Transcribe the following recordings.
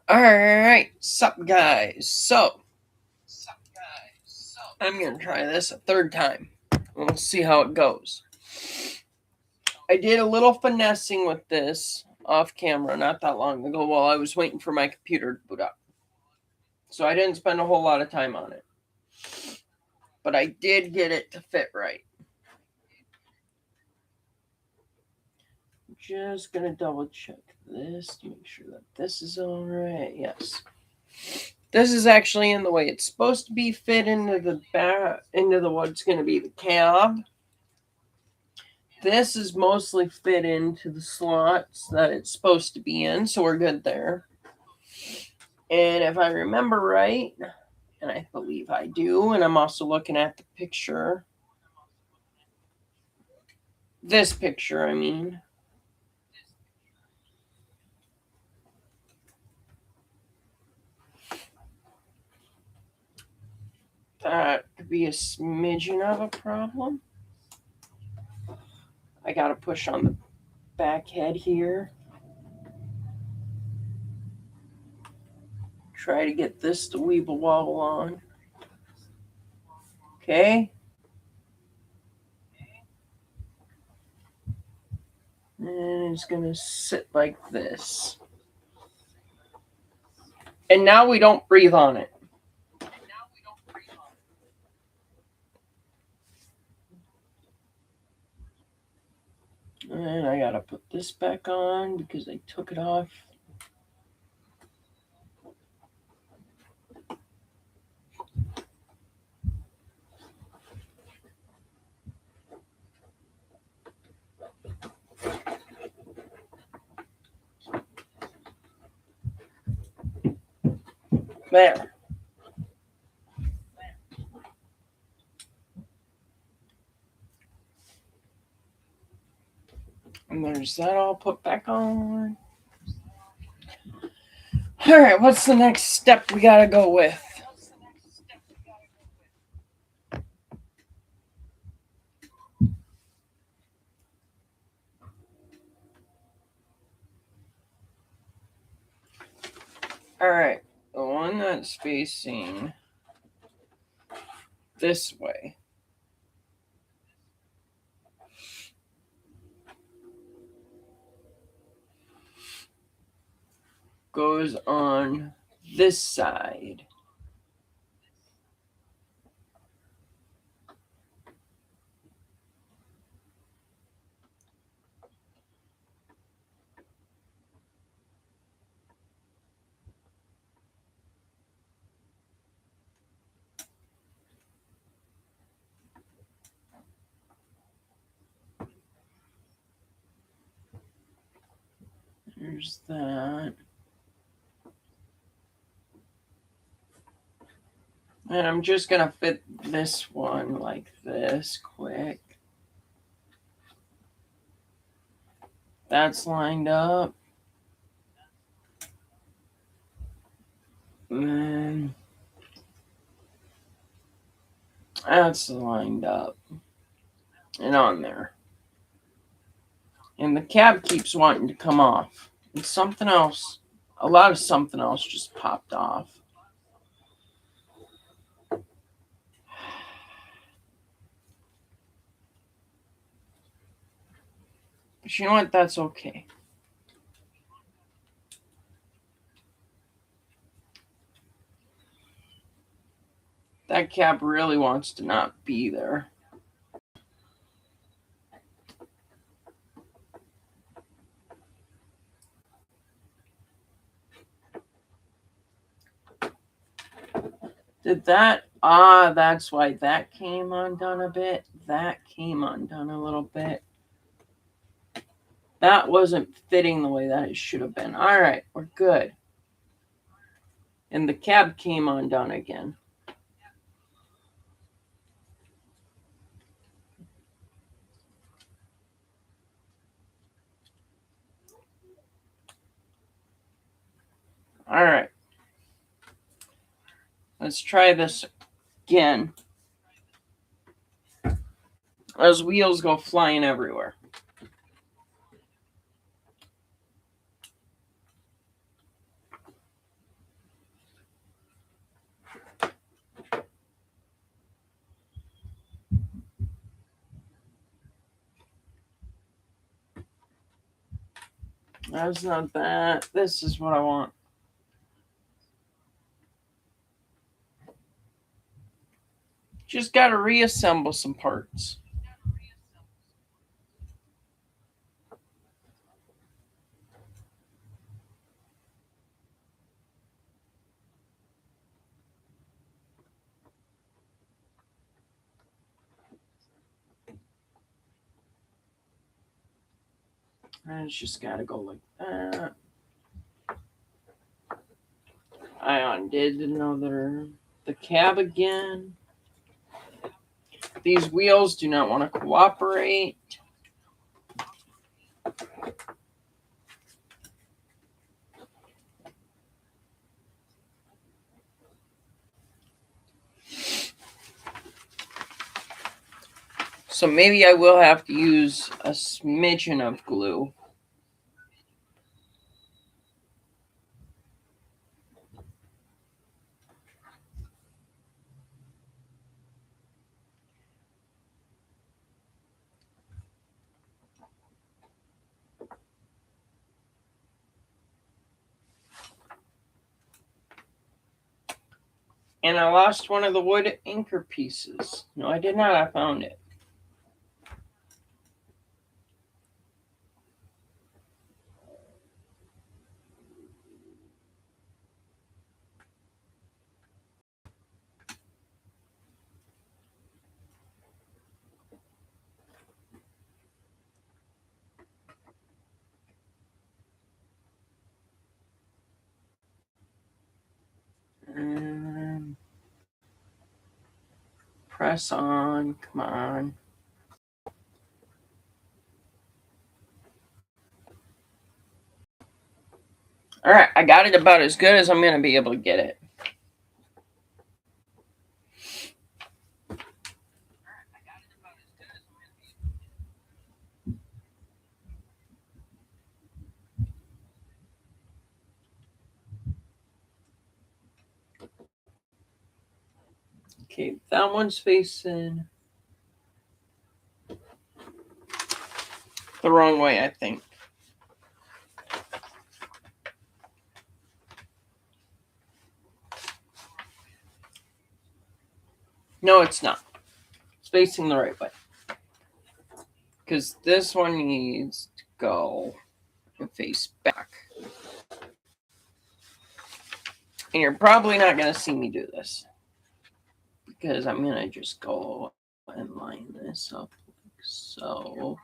Alright, sup guys. So, I'm going to try this a third time. We'll see how it goes. I did a little finessing with this off camera not that long ago while I was waiting for my computer to boot up. So I didn't spend a whole lot of time on it. But I did get it to fit right. Just going to double check this to make sure that this is all right. Yes. This is actually in the way it's supposed to be, fit into the back, into the what's going to be the cab. This is mostly fit into the slots that it's supposed to be in, so we're good there. And if I remember right, and I believe I do, and I'm also looking at the picture, this picture, I mean. That could be a smidgen of a problem. I gotta push on the back head here. Try to get this to weeble wobble on. Okay. And it's gonna sit like this. And now we don't breathe on it. And I gotta put this back on because I took it off. There. And there's that all put back on. All right, what's the next step we gotta go with? All right, the one that's facing this way. Goes on this side. There's that. And I'm just gonna fit this one like this quick. That's lined up. And that's lined up. And on there. And the cab keeps wanting to come off. And something else, a lot of something else just popped off. But you know what? That's okay. That cab really wants to not be there. Did that? That's why that came undone a bit. That came undone a little bit. That wasn't fitting the way that it should have been. All right, we're good. And the cab came undone again. All right. Let's try this again. Those wheels go flying everywhere. That's not that. This is what I want. Just got to reassemble some parts. And it's just got to go like that. I undid the cab again. These wheels do not want to cooperate. So maybe I will have to use a smidgen of glue. And I lost one of the wood anchor pieces. No, I did not. I found it. And press on. Come on. All right, I got it about as good as I'm going to be able to get it. Okay, that one's facing the wrong way, I think. No, it's not. It's facing the right way. Because this one needs to go and face back. And you're probably not going to see me do this. Because I'm going to just go and line this up like so.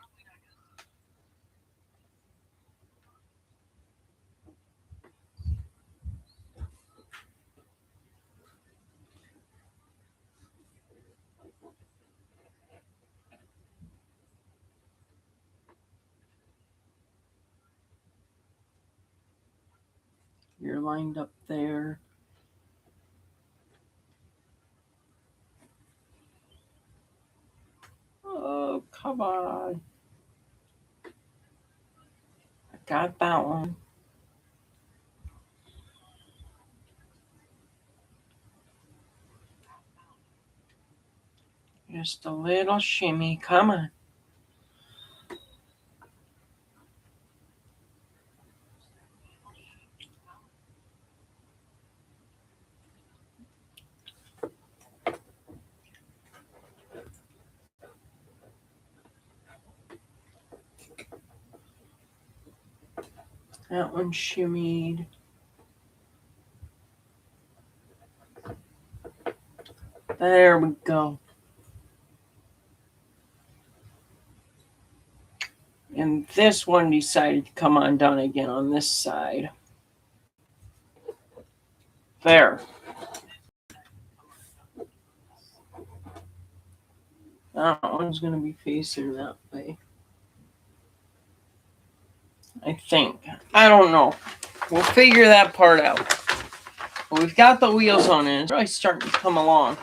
You're lined up there. Oh, come on. I got that one. Just a little shimmy. Come on. That one shimmied. There we go. And this one decided to come undone again on this side. There. That one's going to be facing that way. I think. I don't know. We'll figure that part out. But we've got the wheels on it. It's really starting to come along.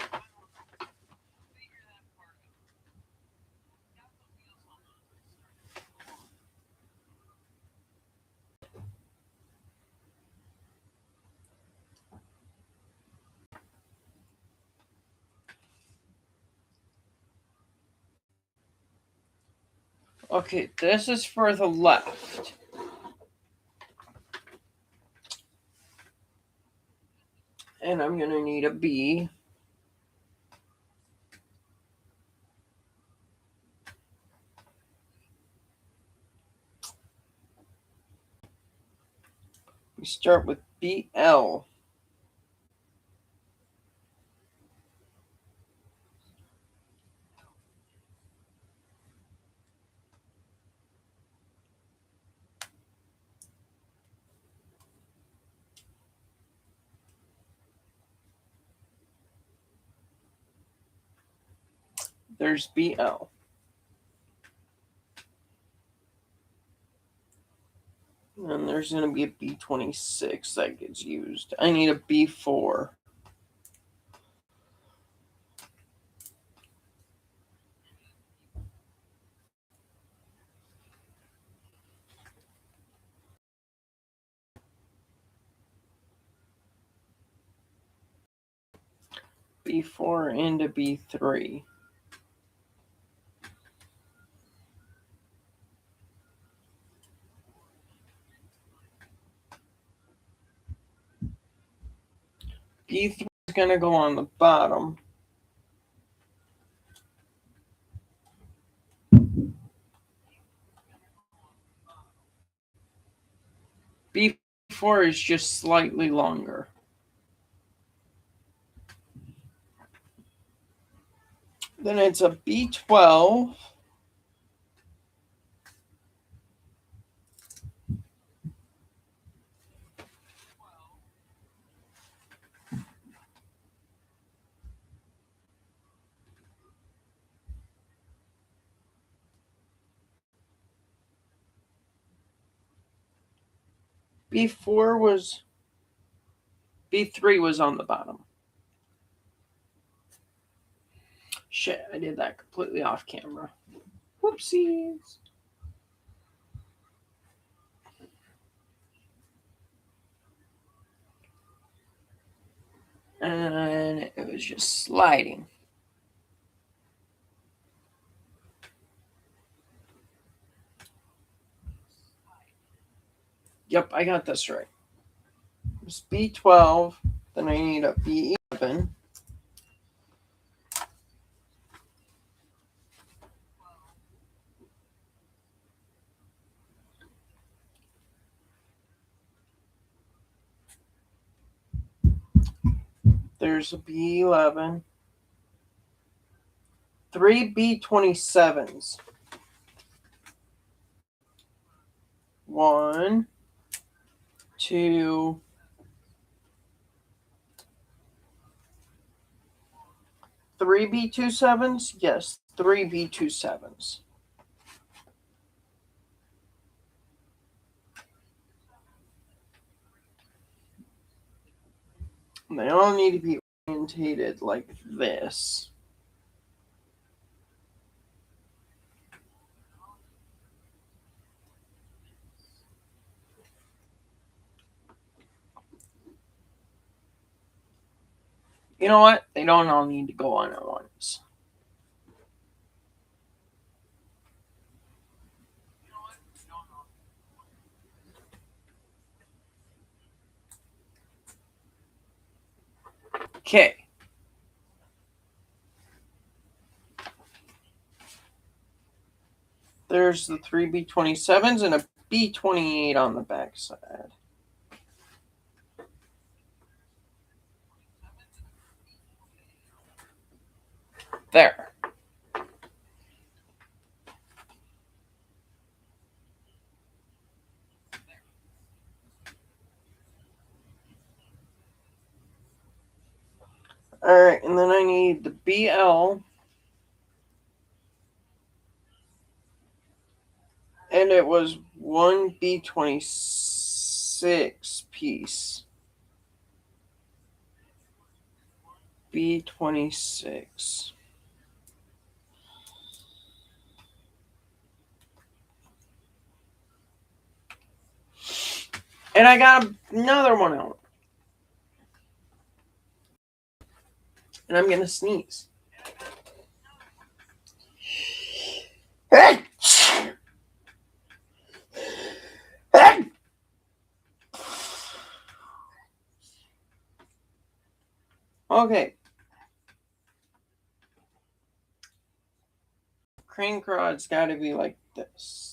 Okay, this is for the left. And I'm going to need a B. We start with BL. There's BL. And there's going to be a B26 that gets used. I need a B4. B4 into B3. B3 is going to go on the bottom. B4 is just slightly longer. Then it's a B12. B3 was on the bottom. Shit, I did that completely off camera. Whoopsies. And it was just sliding. Yep, I got this right. It's B12. Then I need a B11. There's a B11. 3 B27s. 1, 2, 3 B27s? Yes, 3 B27s. And they all need to be orientated like this. You know what? They don't all need to go on at once. Okay. There's the 3 B27s and a B28 on the backside. There. All right, and then I need the BL. And it was 1 B26 piece. B26. And I got another one out. And I'm going to sneeze. Okay. Crank rod's got to be like this.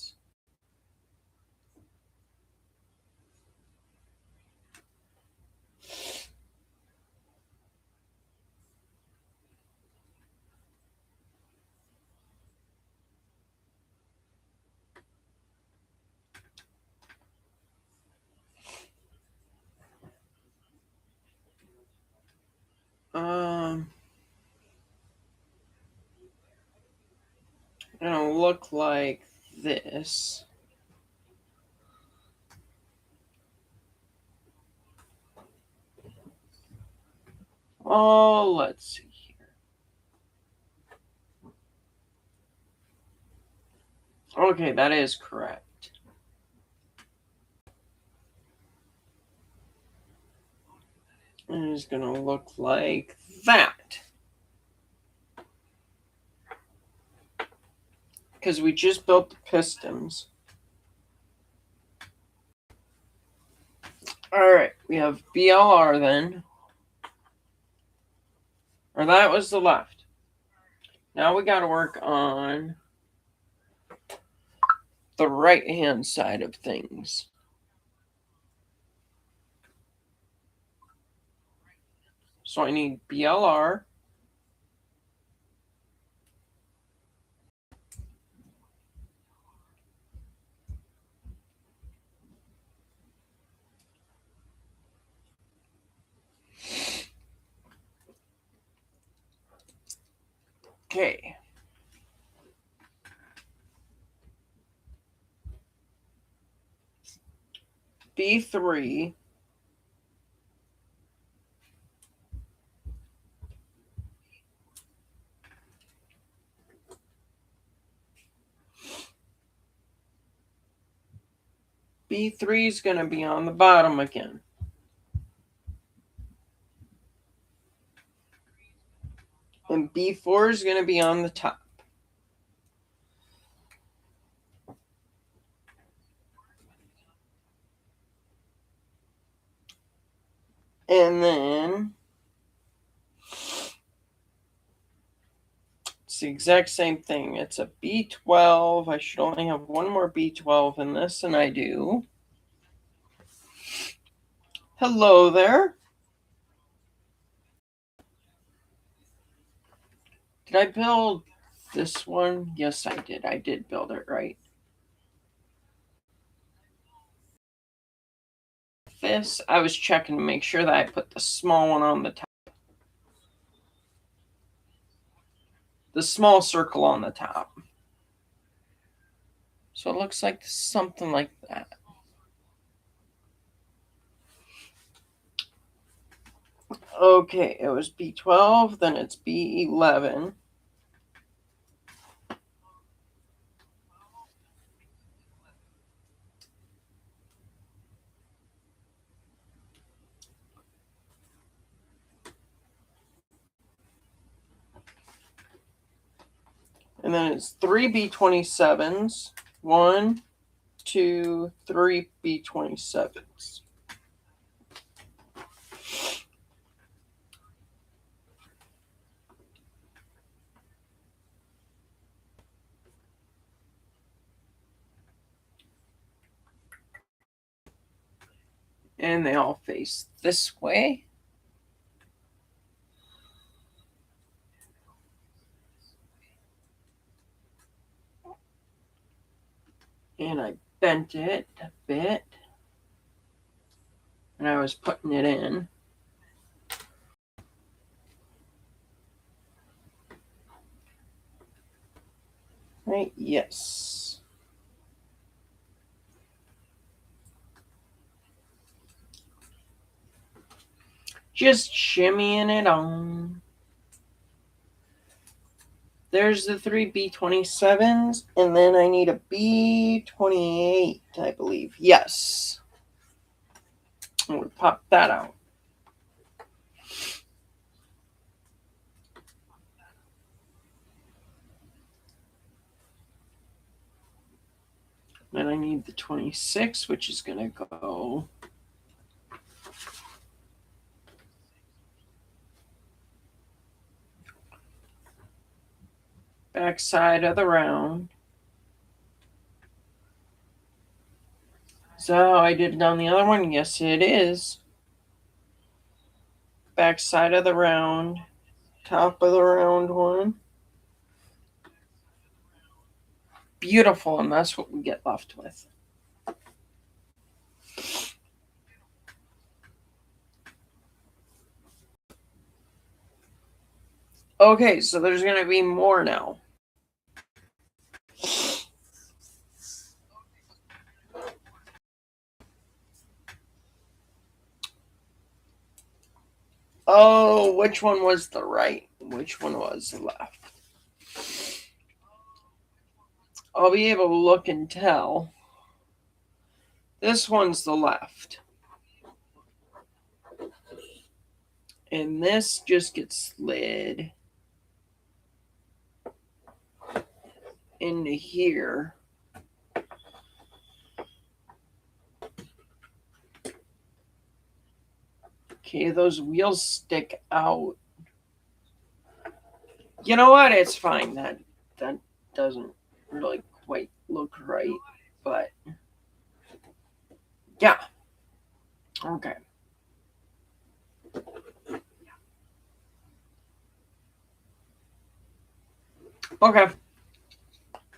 It'll look like this. Oh, let's see here. Okay, that is correct. It is going to look like that. Because we just built the pistons. All right, we have BLR then. Or that was the left. Now we got to work on the right-hand side of things. So I need BLR. Okay. B3. B3 is going to be on the bottom again. And B4 is going to be on the top. And then it's the exact same thing. It's a B12. I should only have one more B12 in this, and I do. Hello there. Did I build this one? Yes, I did. I did build it right. This, I was checking to make sure that I put the small one on the top. The small circle on the top. So it looks like something like that. Okay, it was B12, then it's B11. And then it's 3 B27s. 1, 2, 3 B27s. And they all face this way. And I bent it a bit. And I was putting it in. Right, yes. Just shimmying it on. There's the 3 B27s, and then I need a B28, I believe. Yes. I'm going to pop that out. Then I need the 26, which is going to go Back side of the round. Is that how I did it on the other one? Yes, it is. Back side of the round. Top of the round one. Beautiful, and that's what we get left with. Okay, so there's going to be more now. Oh, which one was the right? Which one was the left? I'll be able to look and tell. This one's the left. And this just gets slid into here. Okay, those wheels stick out. You know what? It's fine. That doesn't really quite look right, but yeah. Okay. Okay.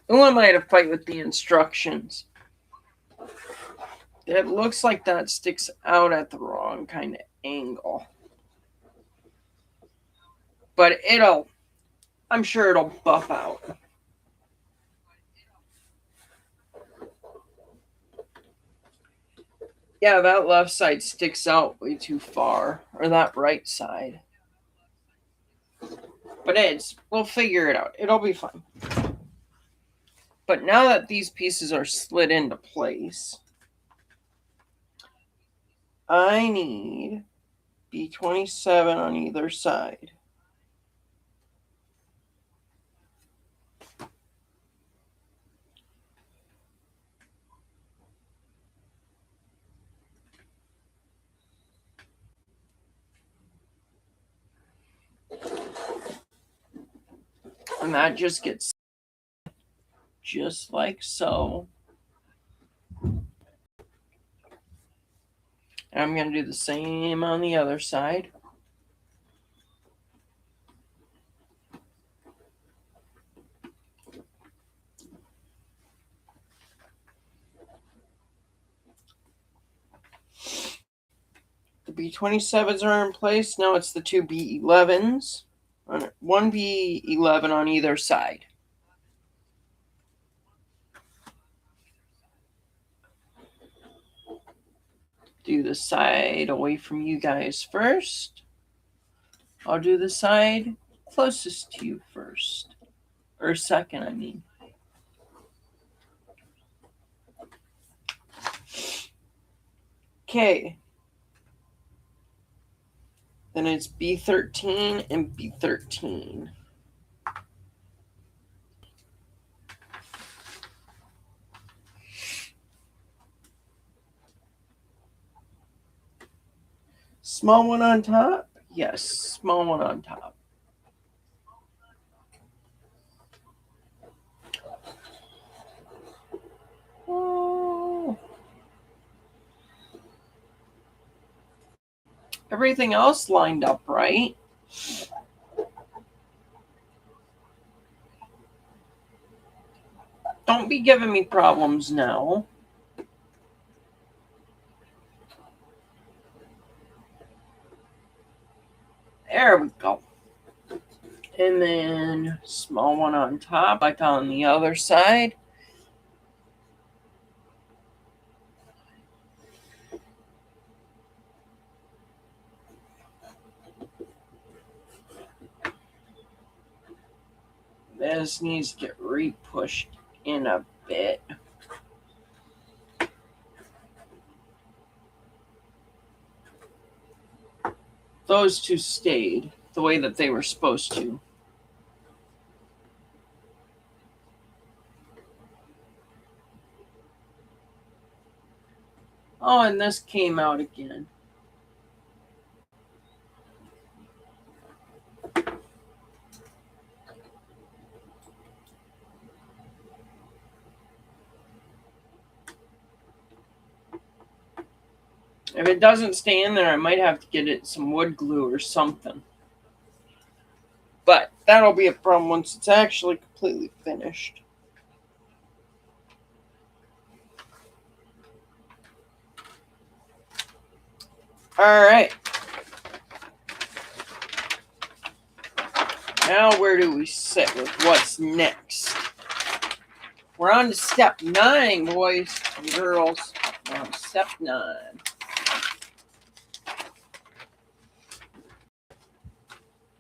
Who am I to fight with the instructions? It looks like that sticks out at the wrong kind of angle. But I'm sure it'll buff out. Yeah, that left side sticks out way too far, or that right side. But we'll figure it out. It'll be fine. But now that these pieces are slid into place, I need B27 on either side. And that just gets just like so. And I'm going to do the same on the other side. The B27s are in place. Now it's the two B11s. One B11 on either side. Do the side away from you guys first. I'll do the side closest to you first. Or second, I mean. Okay. Then it's B13 and B13. Small one on top? Yes, small one on top. Oh. Everything else lined up right. Don't be giving me problems now. There we go. And then small one on top, like on the other side. This needs to get re-pushed in a bit. Those two stayed the way that they were supposed to. Oh, and this came out again. If it doesn't stay in there, I might have to get it some wood glue or something. But that'll be a problem once it's actually completely finished. All right. Now where do we sit with what's next? We're on to step 9, boys and girls. We're on step 9.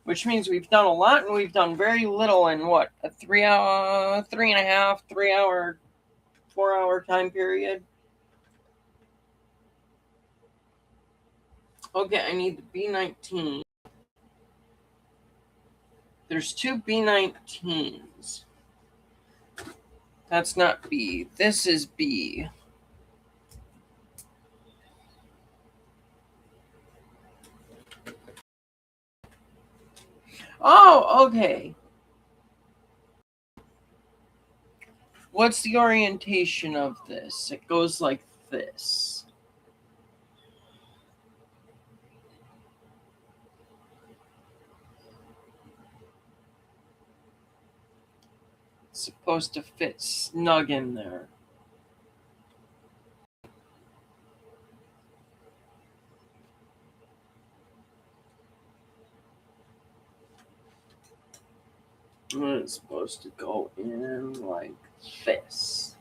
Which means we've done a lot and we've done very little in what? A 3 hour, 3.5, 3 hour, 4 hour time period. Okay, I need the B19. There's 2 B19s. That's not B. This is B. Oh, okay. What's the orientation of this? It goes like this. It's supposed to fit snug in there. And it's supposed to go in like this.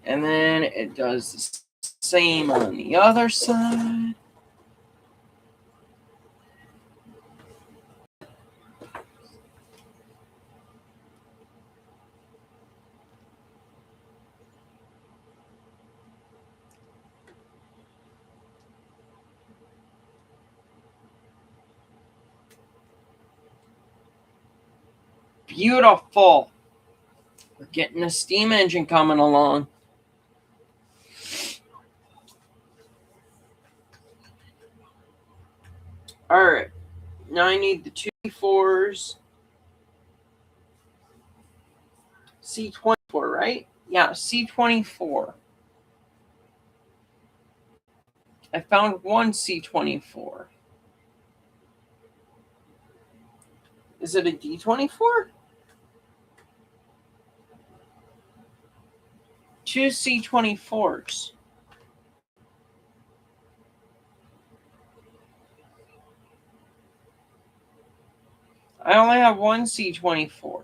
And then it does the same on the other side. Beautiful. We're getting a steam engine coming along. All right. Now I need the 2 4s. C24, right? Yeah, C24. I found one C24. Is it a D24? 2 C24s. I only have one C24.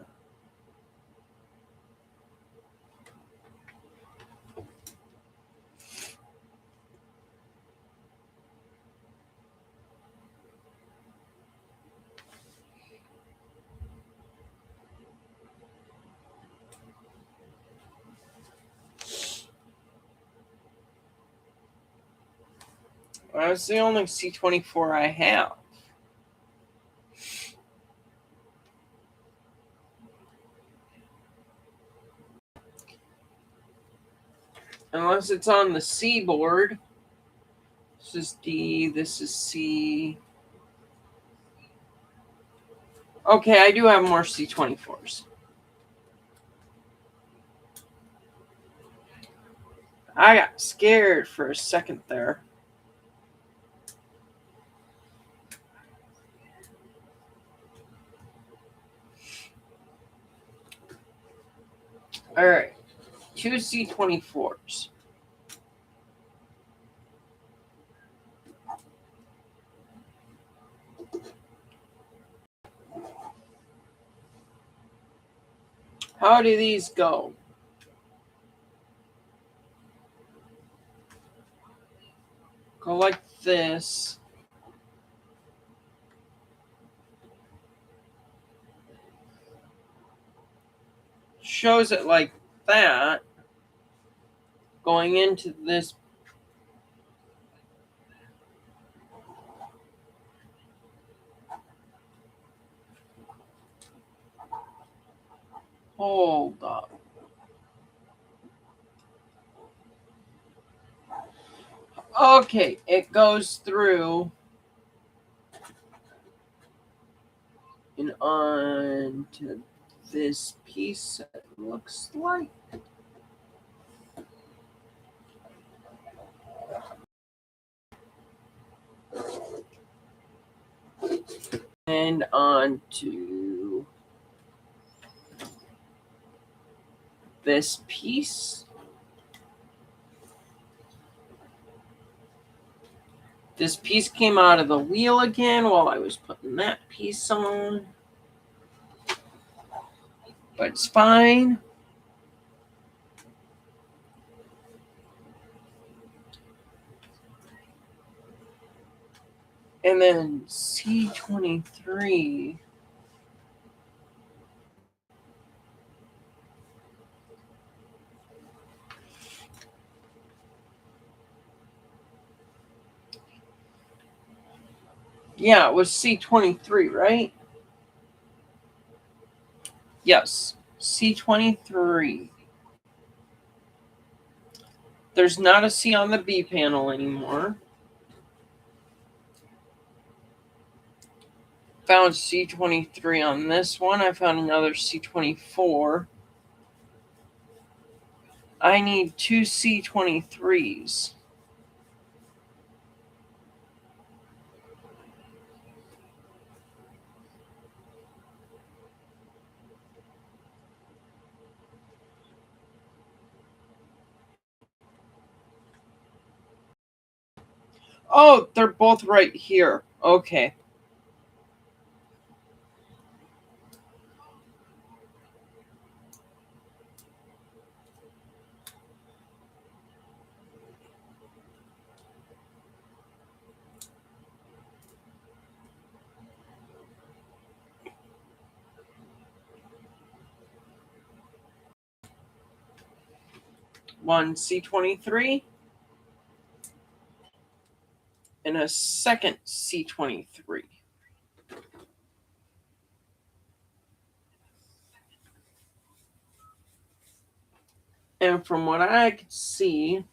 That's the only C24 I have. Unless it's on the C board. This is D, this is C. Okay, I do have more C24s. I got scared for a second there. All right, 2 C24s. How do these go? Go like this. Shows it like that. Going into this. Hold up. Okay, it goes through and on to this piece, it looks like. And on to this piece. This piece came out of the wheel again while I was putting that piece on. But it's fine. And then C23. Yeah, it was C23, right? Yes, C23. There's not a C on the B panel anymore. Found C23 on this one. I found another C24. I need two C23s. Oh, they're both right here. Okay. One C23 and a second C23. And from what I could see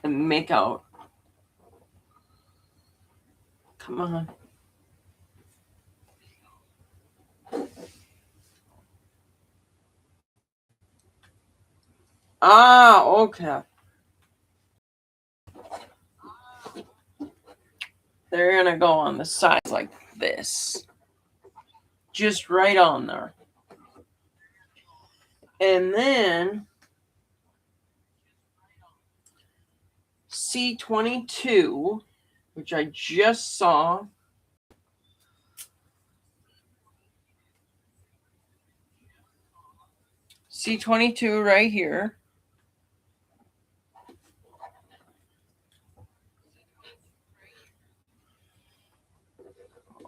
and make out, come on. Ah, okay. They're going to go on the sides like this. Just right on there. And then C22, which I just saw. C22 right here.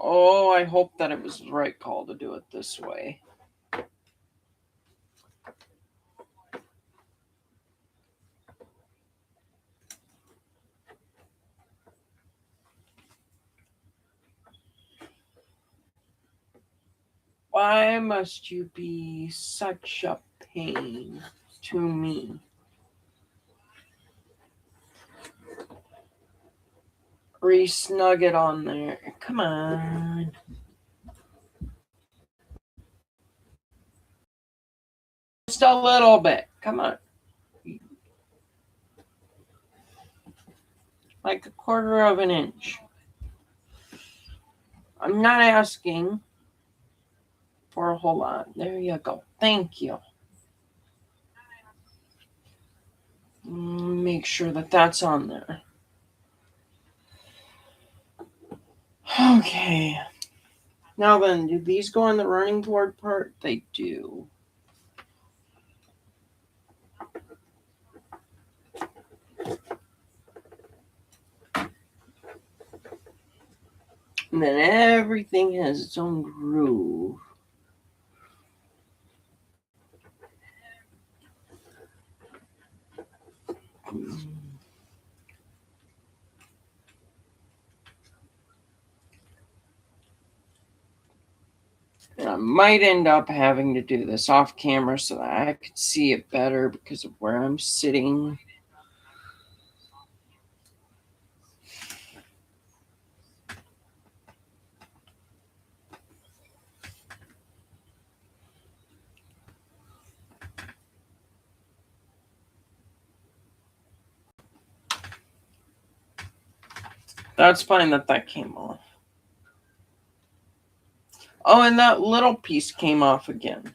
Oh, I hope that it was the right call to do it this way. Why must you be such a pain to me? Re-snug it on there. Come on. Just a little bit. Come on. Like a quarter of an inch. I'm not asking for a whole lot. There you go. Thank you. Make sure that that's on there. Okay. Now then, do these go on the running board part? They do. And then everything has its own groove. And I might end up having to do this off camera so that I could see it better because of where I'm sitting. That's fine that came off. Oh, and that little piece came off again.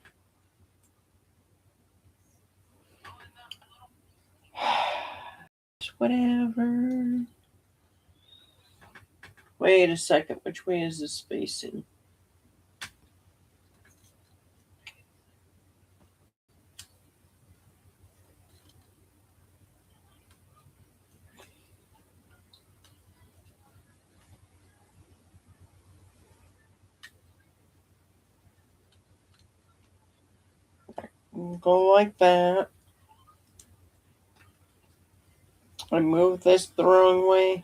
Whatever. Wait a second. Which way is this facing? Go like that. I move this the wrong way.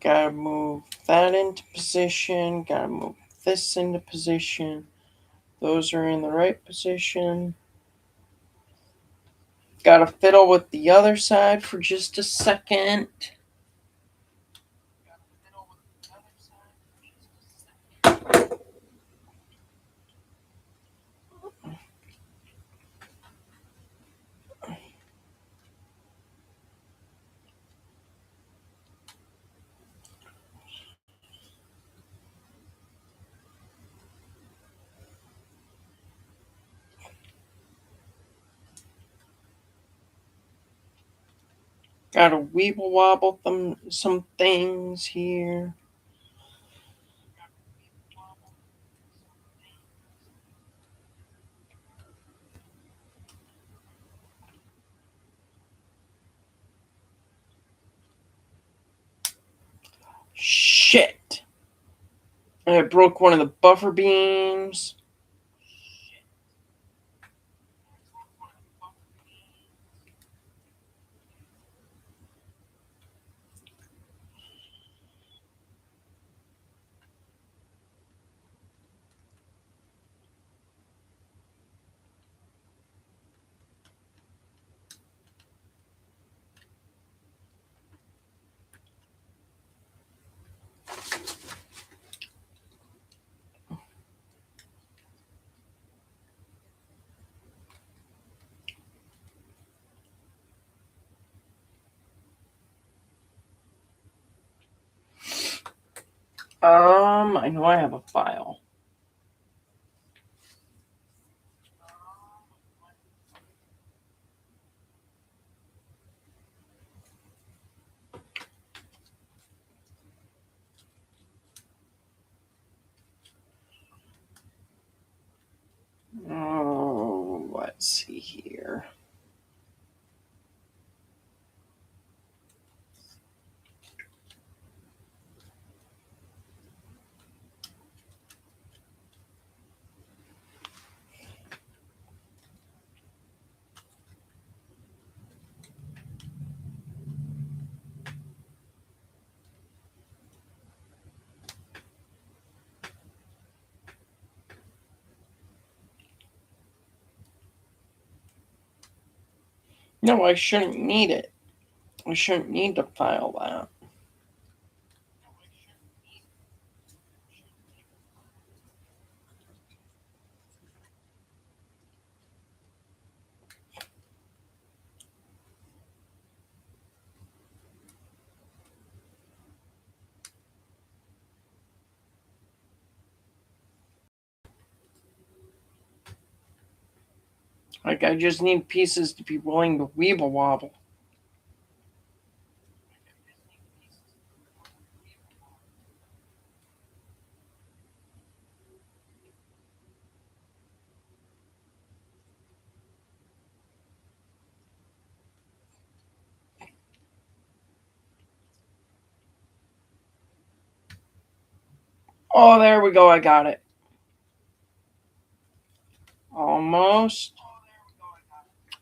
Gotta move that into position. Gotta move this into position. Those are in the right position. Gotta fiddle with the other side for just a second. Gotta weeble wobble some things here. Shit! I broke one of the buffer beams. I know I have a file. Oh, let's see here. No, I shouldn't need it. I shouldn't need to file that. Like, I just need pieces to be willing to weeble wobble. Oh, there we go. I got it. Almost.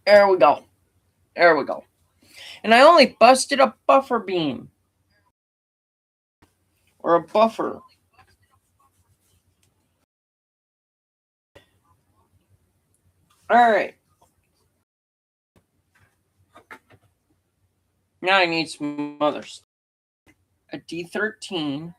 There we go. There we go. And I only busted a buffer beam. Or a buffer. Alright. Now I need some other stuff. A D13.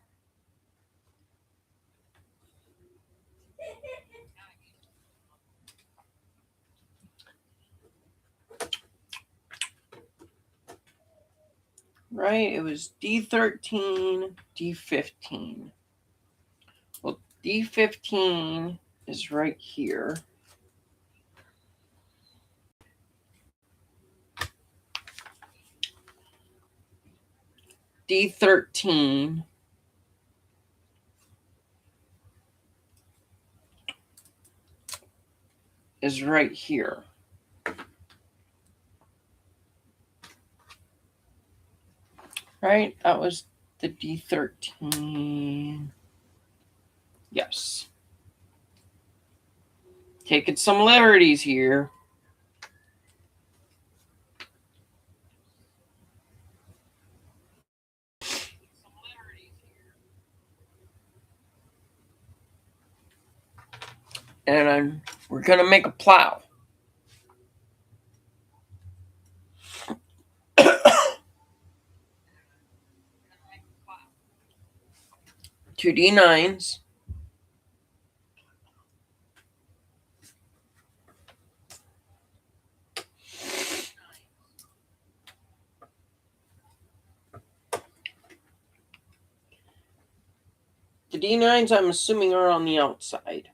right? It was D13, D15. Well, D15 is right here. D13 is right here. Right? That was the D13. Yes. Taking some liberties here. And we're going to make a plow. Two D9s. The D9s, I'm assuming, are on the outside.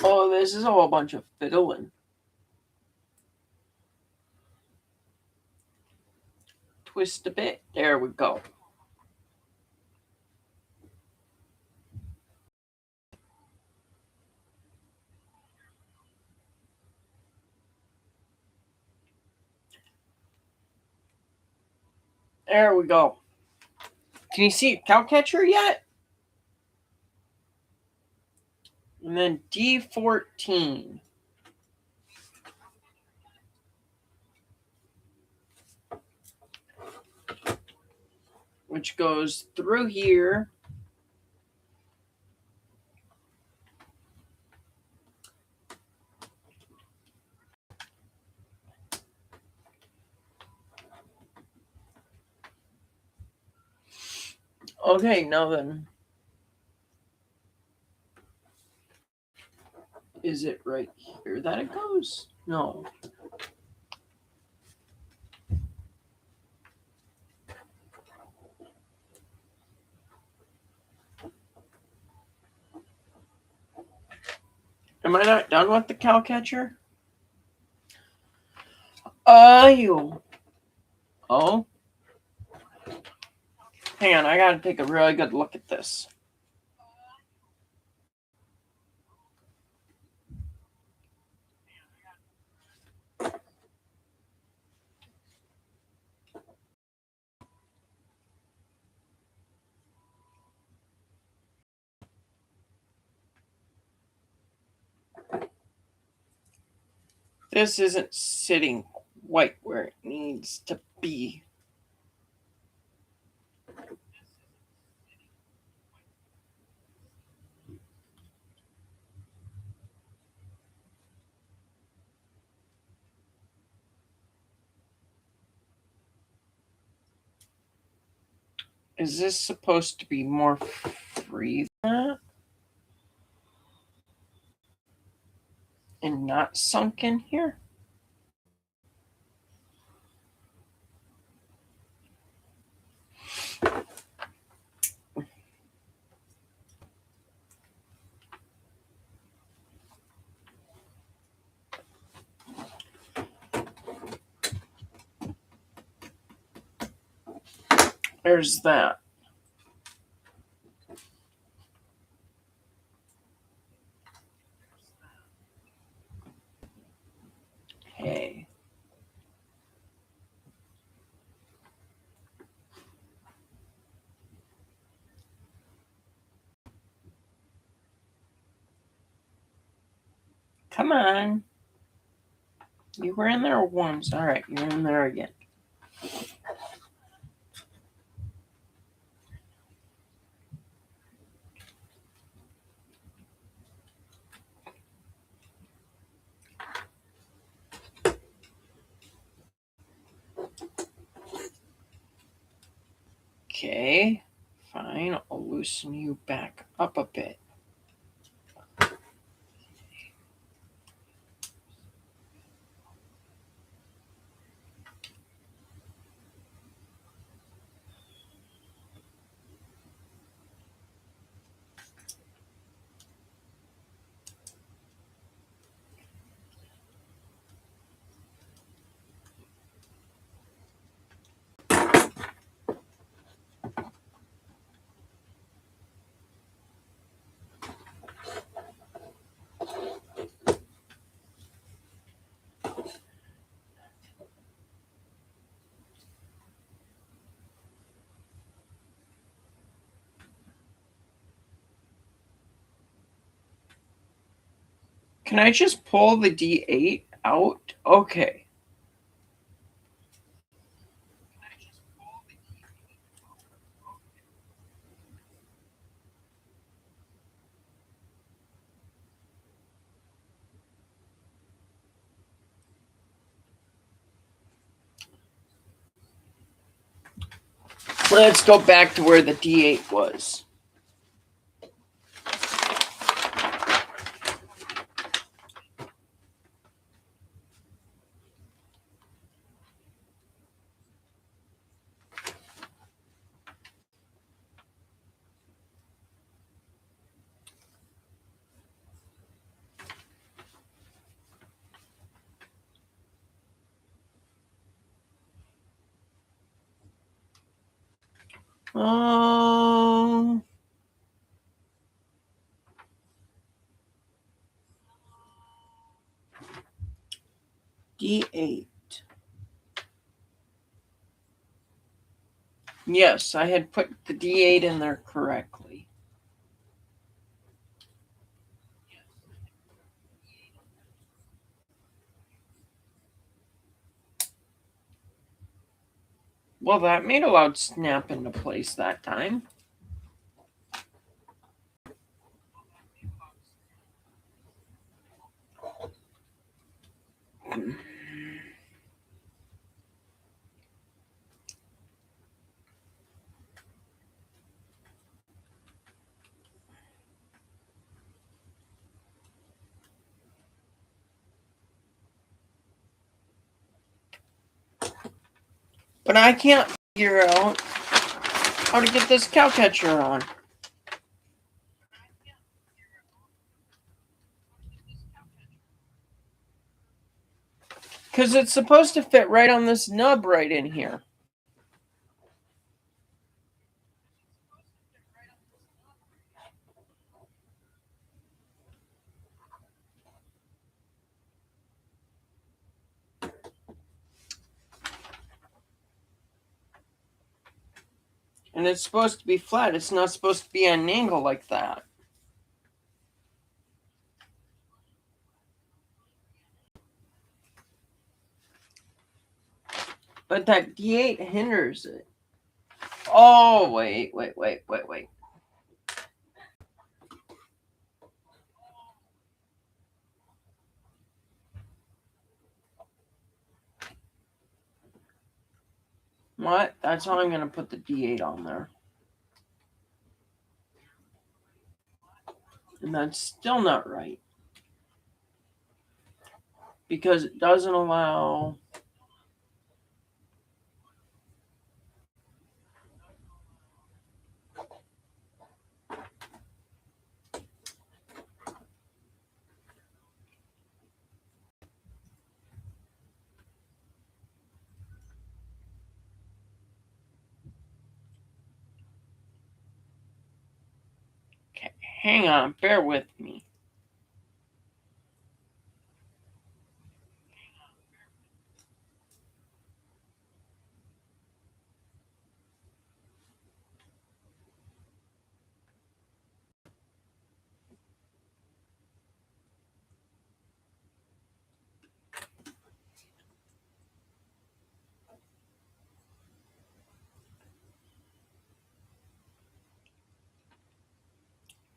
Oh, this is a whole bunch of fiddling. Twist a bit. There we go. There we go. Can you see cow catcher yet? And then D14. Which goes through here. Okay, now then. Is it right here that it goes? No. Am I not done with the cow catcher? You. Oh. Hang on, I gotta take a really good look at this. This isn't sitting quite where it needs to be. Is this supposed to be more free than that? And not sunk in here? There's that. Hey. Come on. You were in there once. All right, you're in there again. Okay, fine. I'll loosen you back up a bit. Can I just pull the D8 out? Okay. Let's go back to where the D8 was. Um, D8. Yes, I had put the D8 in there correctly. Well, that made a loud snap into place that time. But I can't figure out how to get this cow catcher on. Because it's supposed to fit right on this nub right in here. And it's supposed to be flat. It's not supposed to be at an angle like that. But that D8 hinders it. Oh, wait. What? That's how I'm going to put the D8 on there. And that's still not right. Because it doesn't allow... Okay, hang on. Bear with me.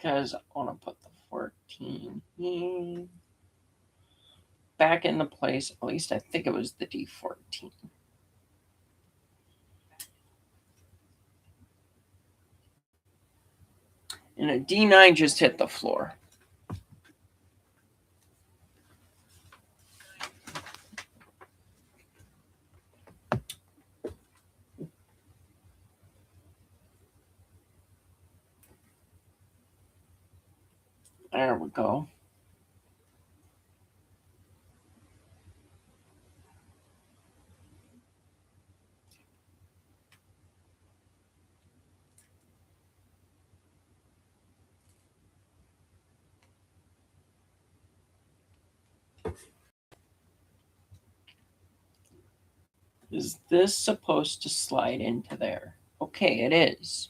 Because I want to put the 14 in. Back into place. At least I think it was the D14. And a D9 just hit the floor. There we go. Is this supposed to slide into there? Okay, it is.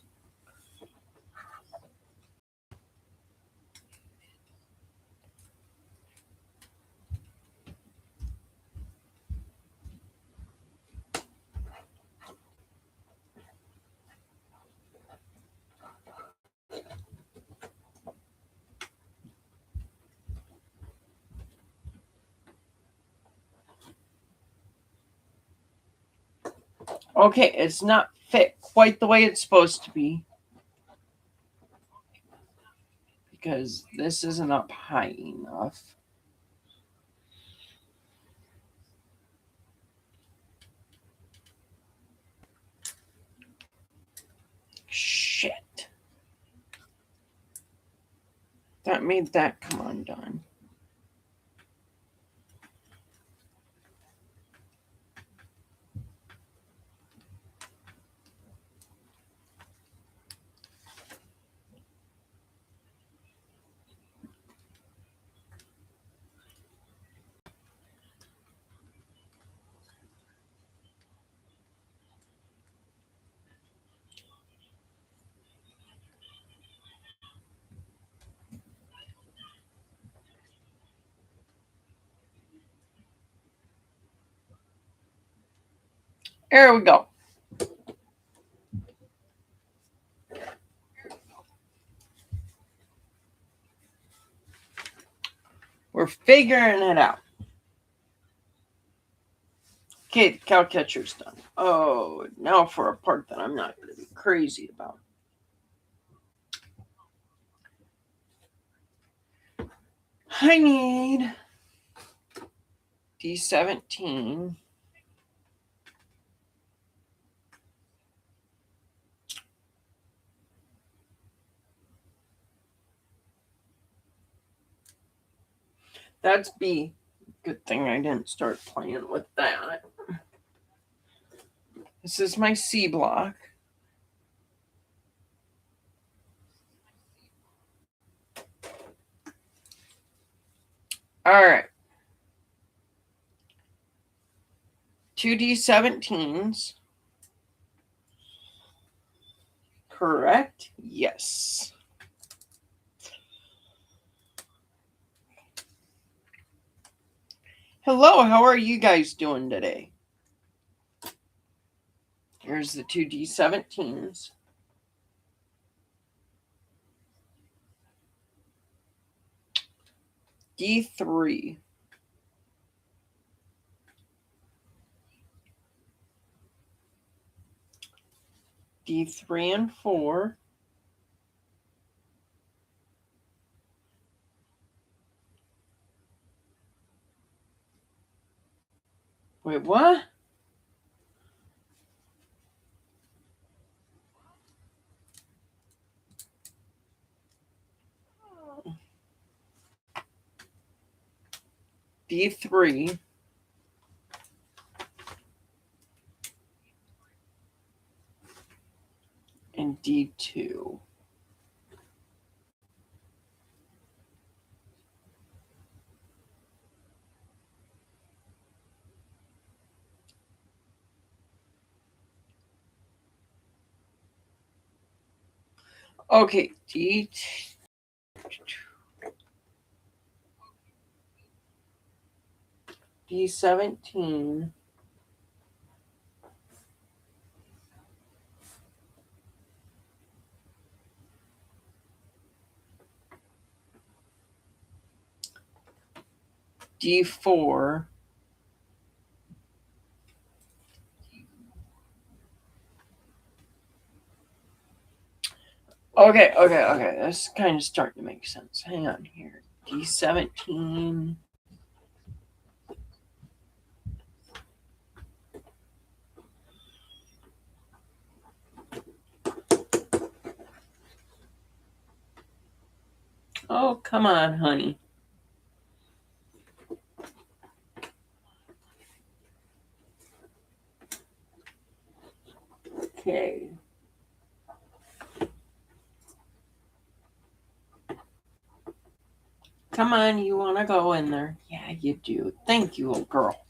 Okay, it's not fit quite the way it's supposed to be. Because this isn't up high enough. Shit. That made that come undone. There we go. We're figuring it out. Okay, the cow catcher's done. Oh, now for a part that I'm not going to be crazy about. I need D17. That's B. Good thing I didn't start playing with that. This is my C block. All right. 2 D17s. Correct? Yes. Hello, how are you guys doing today? Here's the 2 D17s. D3. D3 and 4. Wait, what? D3 and D2. Okay, D17. D4. Okay. This is kind of starting to make sense. Hang on here. D17. Oh, come on, honey. Okay. Come on, you want to go in there? Yeah, you do. Thank you, little girl.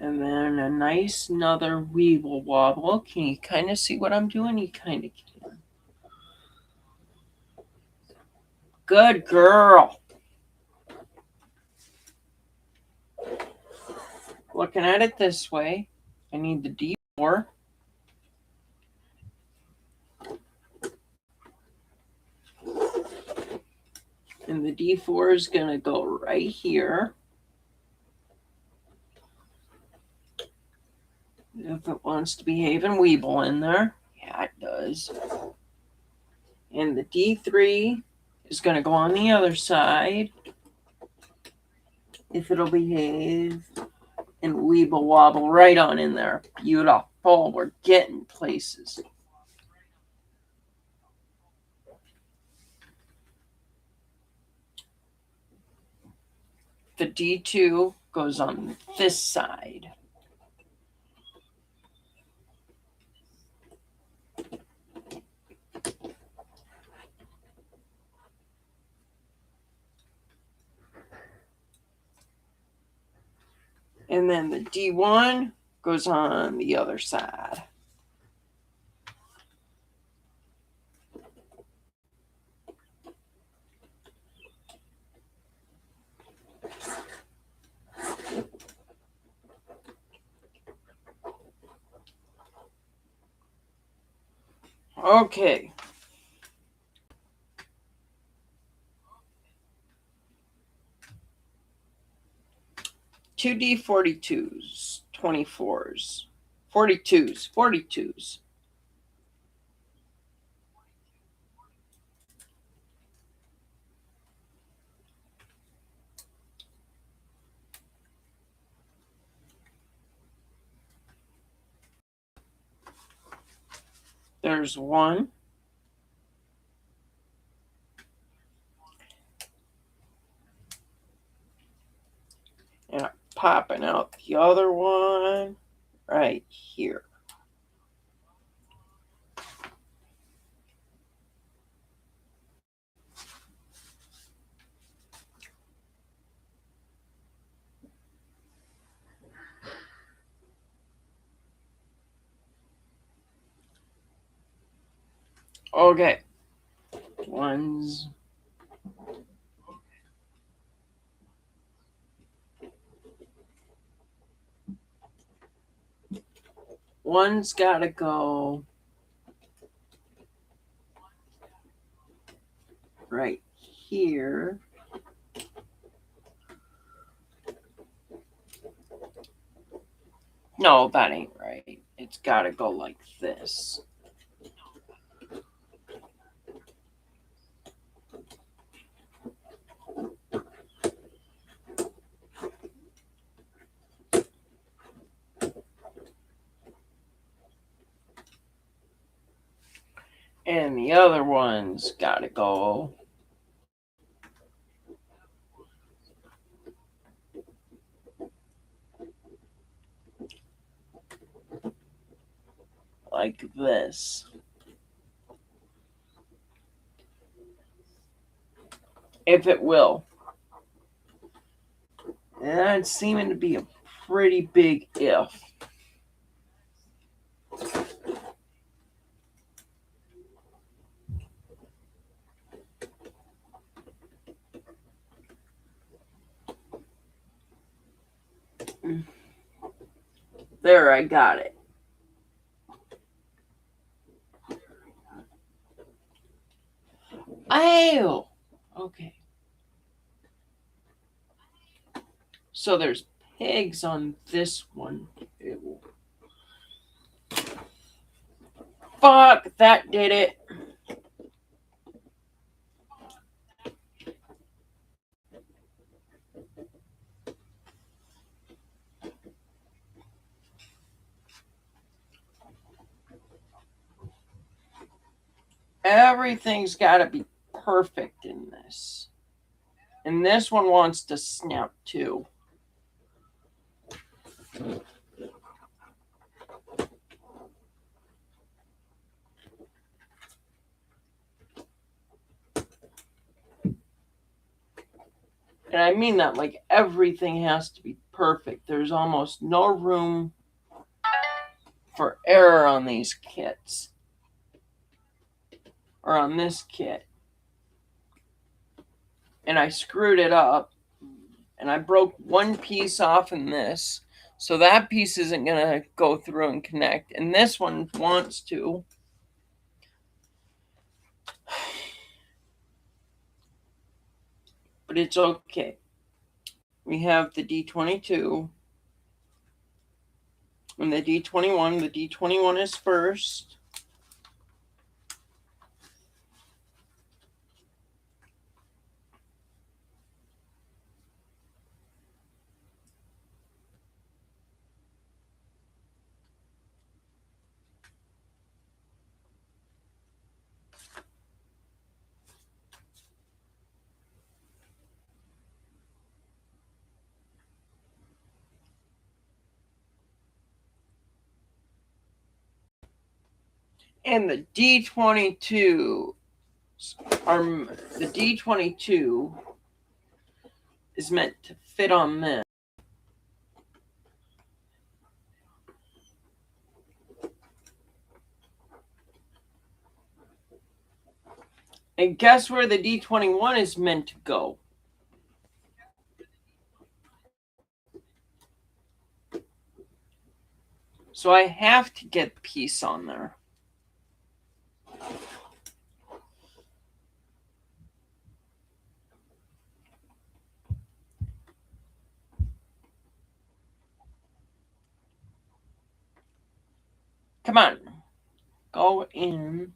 And then a nice another weeble wobble. Can you kind of see what I'm doing? You kind of can. Good girl. Looking at it this way, I need the D4. And the D4 is going to go right here. If it wants to behave and weeble in there. Yeah, it does. And the D3 is going to go on the other side. If it'll behave and weeble wobble right on in there. Beautiful. We're getting places. The D2 goes on this side. And then the D1 goes on the other side. Okay. Two D42s, 24s, 42s. There's one. And I'm popping out the other one right here. Okay. One's got to go right here. No, that ain't right. It's got to go like this. And the other one's got to go like this. If it will. And that's seeming to be a pretty big if. There, I got it. Oh, okay. So there's pegs on this one. Ew. Fuck, that did it. Everything's got to be perfect in this. And this one wants to snap too. And I mean that like everything has to be perfect. There's almost no room for error on these kits. Or on this kit. And I screwed it up. And I broke one piece off in this. So that piece isn't going to go through and connect. And this one wants to. But it's okay. We have the D22 and the D21. The D21 is first. And the D22 the D22 is meant to fit on this. And guess where the D21 is meant to go? So I have to get the piece on there. Come on. Go in.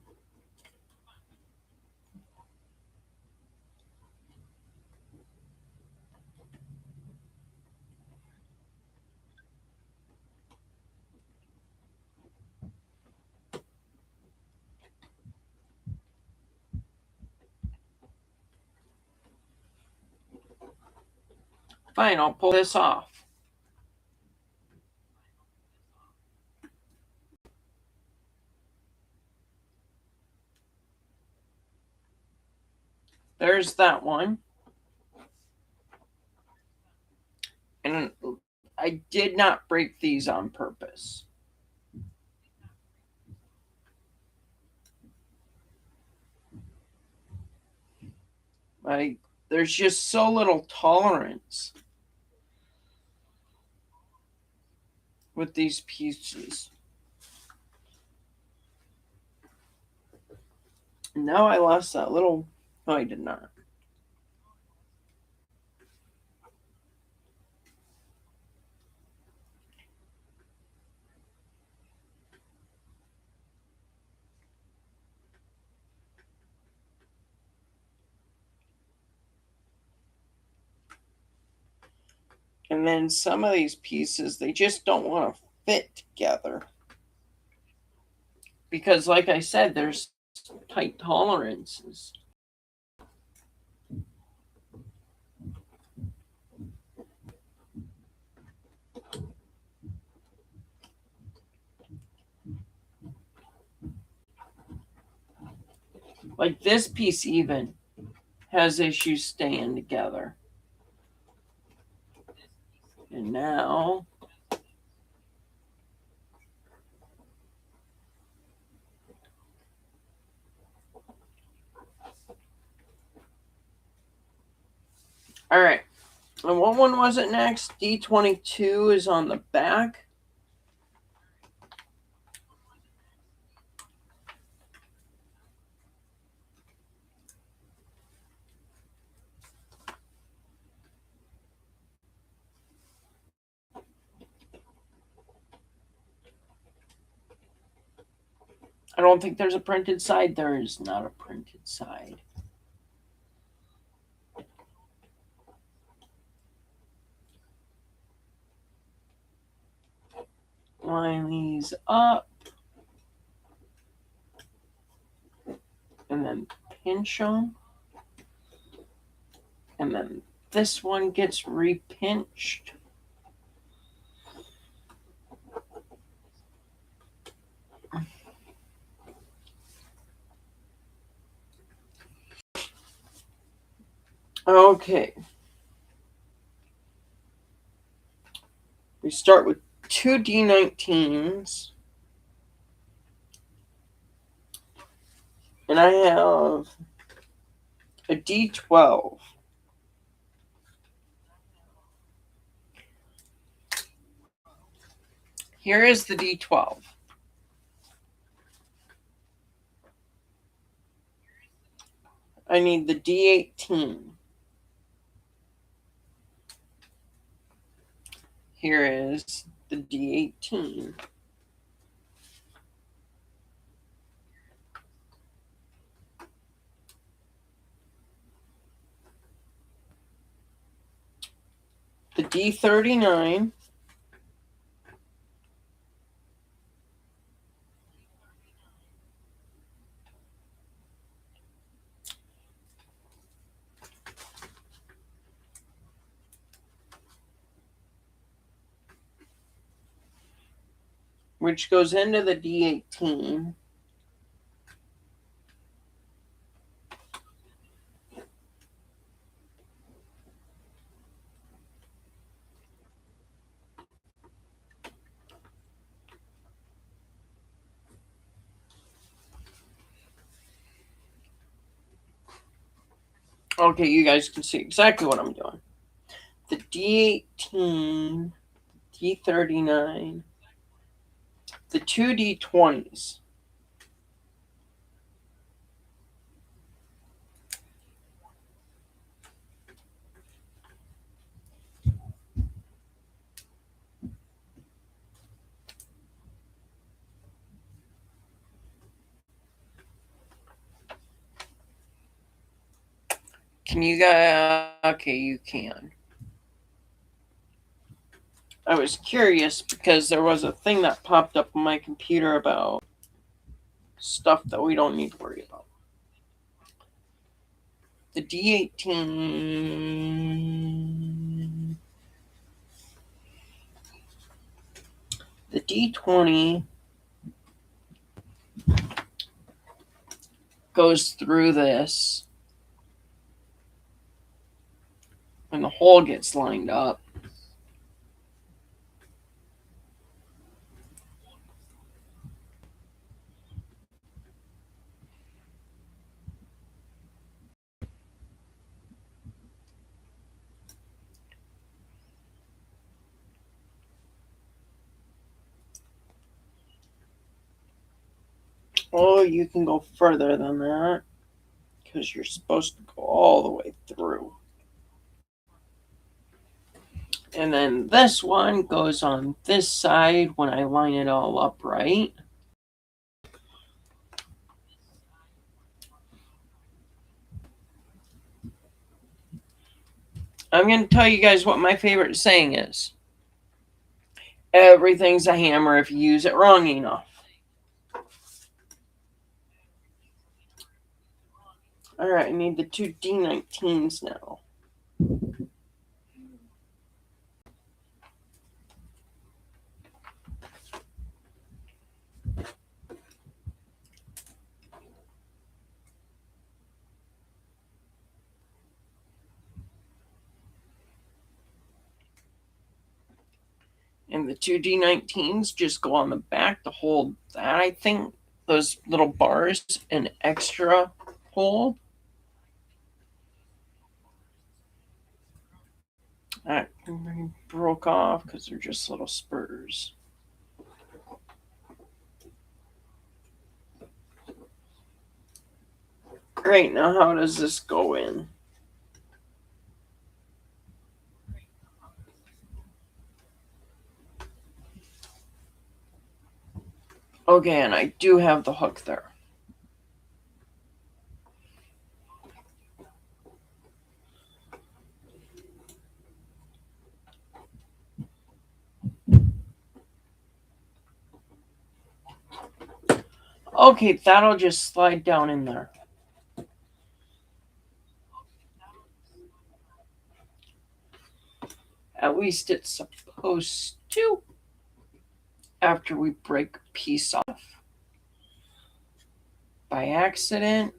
Fine, I'll pull this off. There's that one. And I did not break these on purpose. There's just so little tolerance with these pieces. Now I lost that little. No, I did not. And then some of these pieces, they just don't want to fit together. Because, like I said, there's tight tolerances. Like this piece even has issues staying together. And now all right. And what one was it next? D22 is on the back. I don't think there's a printed side. There is not a printed side. Line these up. And then pinch them. And then this one gets repinched. Okay. We start with two D19s. And I have a D12. Here is the D12. I need the D18. Here is the D18. The D39. Which goes into the D18. Okay, you guys can see exactly what I'm doing. The D18, D39, the two D20s. Can you guys? Okay, you can. I was curious because there was a thing that popped up on my computer about stuff that we don't need to worry about. The D18, the D20 goes through this, and the hole gets lined up. Oh, you can go further than that because you're supposed to go all the way through. And then this one goes on this side when I line it all up right. I'm going to tell you guys what my favorite saying is. Everything's a hammer if you use it wrong enough. All right, I need the two D19s now. And the two D19s just go on the back to hold that, I think. Those little bars, an extra hold. That broke off because they're just little spurs. Great, now how does this go in? Okay, and I do have the hook there. Okay, that'll just slide down in there. At least it's supposed to. After we break a piece off by accident.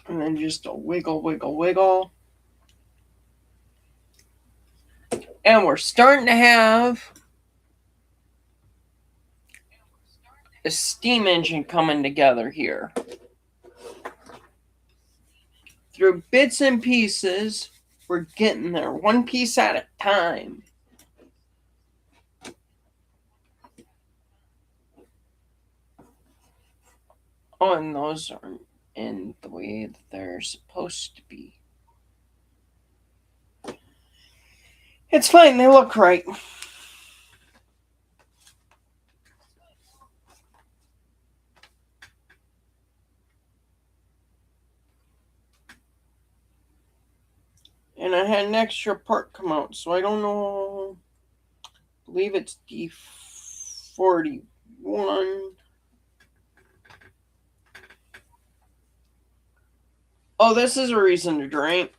And then just a wiggle, wiggle, wiggle. And we're starting to have a steam engine coming together here. Through bits and pieces, we're getting there, one piece at a time. Oh, and those aren't in the way that they're supposed to be. It's fine, they look right. And I had an extra part come out, so I don't know. I believe it's D41. Oh, this is a reason to drink.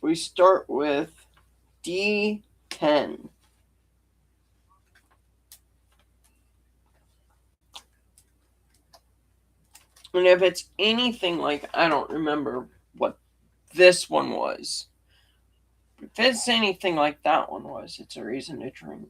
We start with D10. And if it's anything like, I don't remember what this one was. If it's anything like that one was, it's a reason to drink.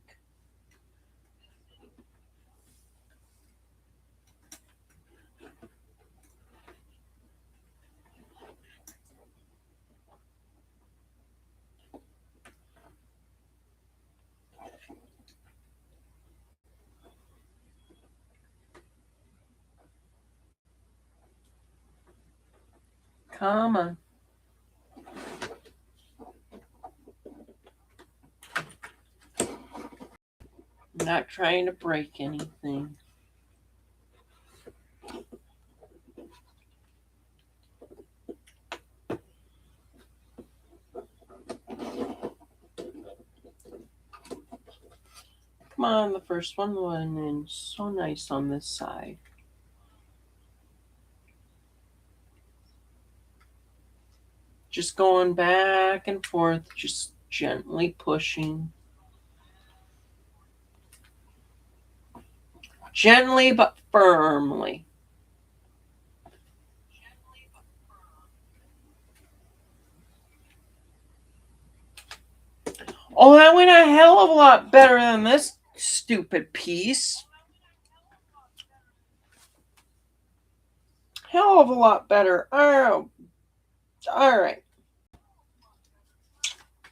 Come on. I'm not trying to break anything. Come on, the first one went in so nice on this side. Just going back and forth, just gently pushing. Gently but firmly. Oh, that went a hell of a lot better than this stupid piece. Hell of a lot better. Oh, all right.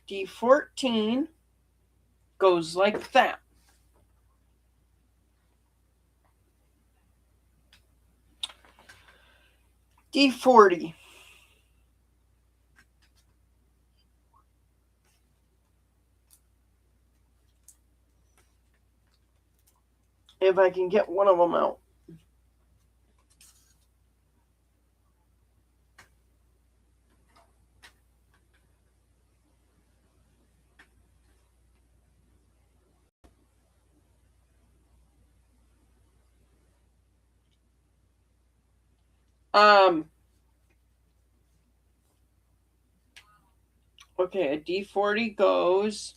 D14 goes like that. D40. If I can get one of them out. Okay, a D40 goes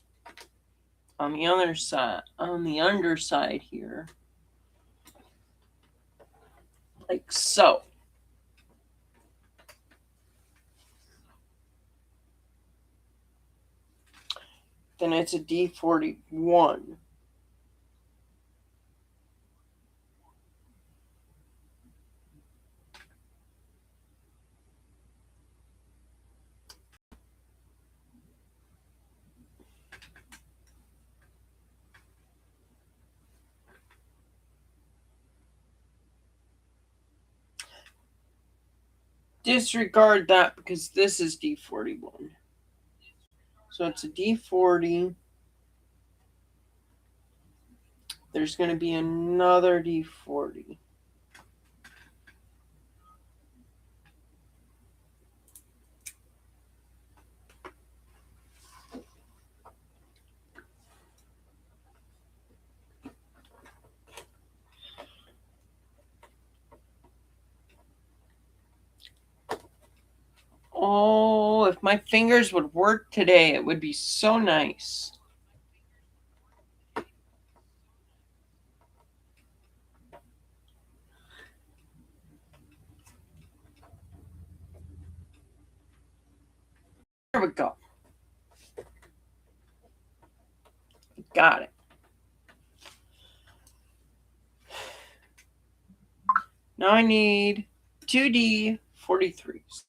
on the other side, on the underside here. Like so. Then it's a D41. disregard that because this is D41. So it's a D40. There's going to be another D40. Oh, if my fingers would work today, it would be so nice. There we go. Got it. Now I need 2D43s.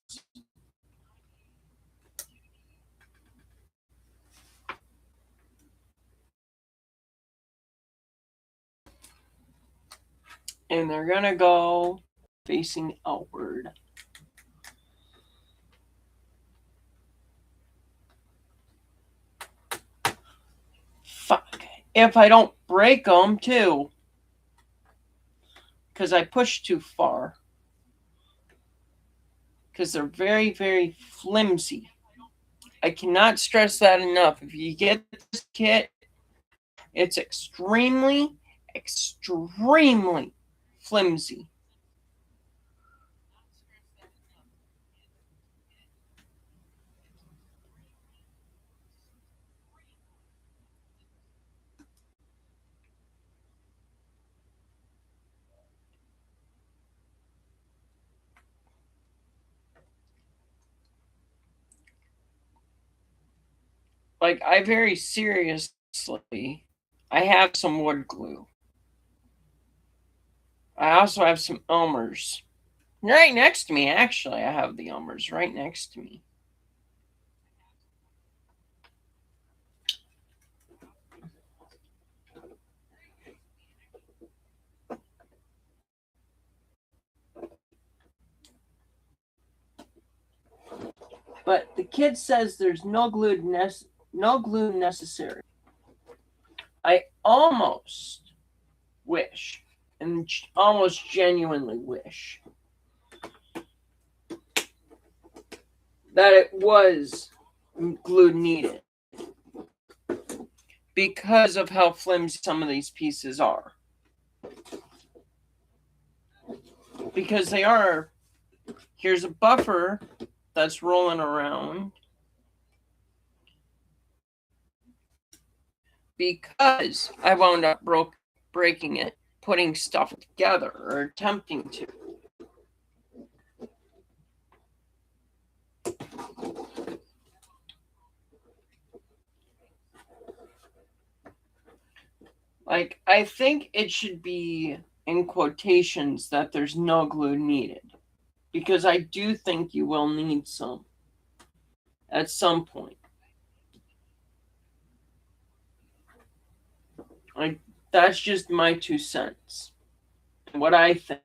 And they're going to go facing outward. Fuck. If I don't break them, too. Because I pushed too far. Because they're very, very flimsy. I cannot stress that enough. If you get this kit, it's extremely, extremely flimsy. Like, I very seriously, I have some wood glue. I also have some Elmer's. Right next to me, actually, I have the Elmer's right next to me. But the kid says there's no glue necessary. I almost wish, and almost genuinely wish, that it was glue needed because of how flimsy some of these pieces are. Because they are. Here's a buffer that's rolling around. Because I wound up breaking it, putting stuff together, or attempting to. Like, I think it should be in quotations that there's no glue needed. Because I do think you will need some at some point. That's just my 2 cents. What I think.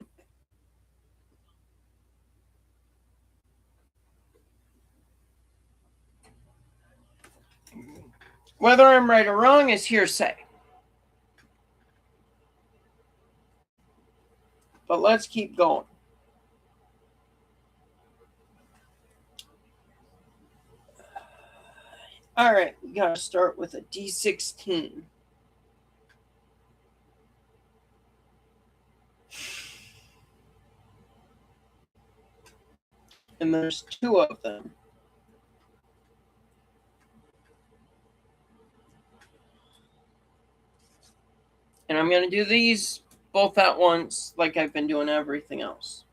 Whether I'm right or wrong is hearsay. But let's keep going. All right, we got to start with a D16. And there's 2 of them. And I'm going to do these both at once, like I've been doing everything else.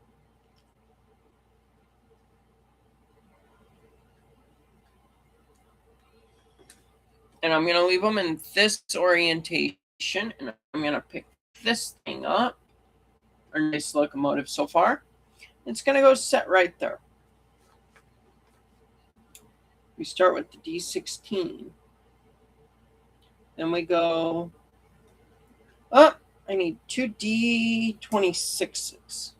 And I'm going to leave them in this orientation, and I'm going to pick this thing up. A nice locomotive so far. It's going to go set right there. We start with the D16. Then we go up. I need 2 D26s.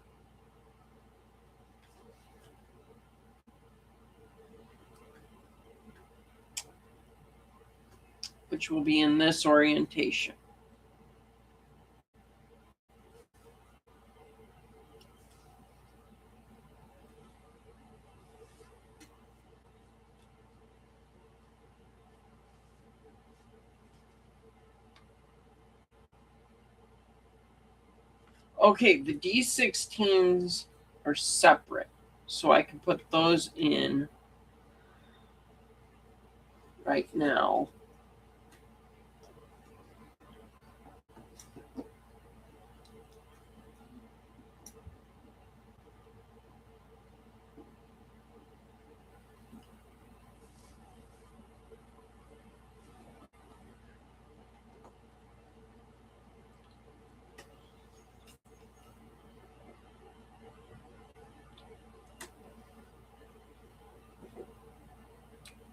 which will be in this orientation. Okay, the D16s are separate, so I can put those in right now.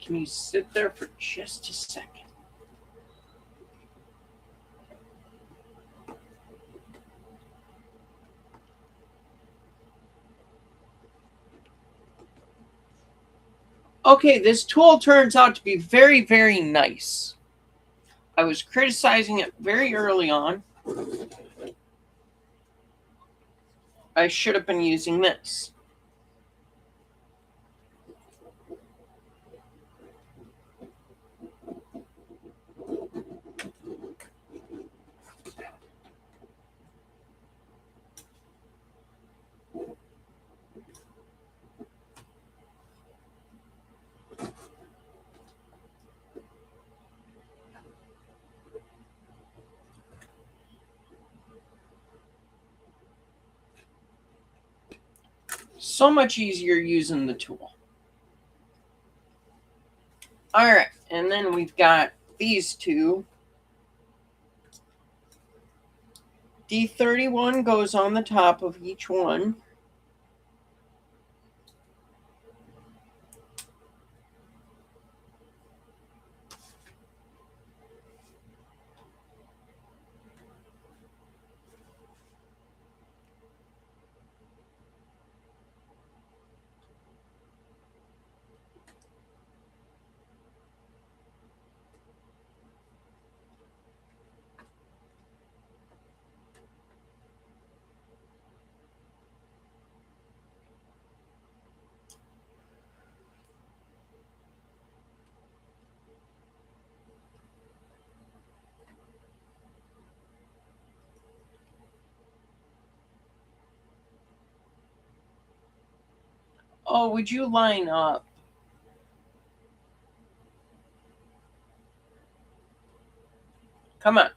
Can you sit there for just a second? Okay, this tool turns out to be very, very nice. I was criticizing it very early on. I should have been using this. So much easier using the tool. All right, and then we've got these two. D31 goes on the top of each one. Oh, would you line up? Come on.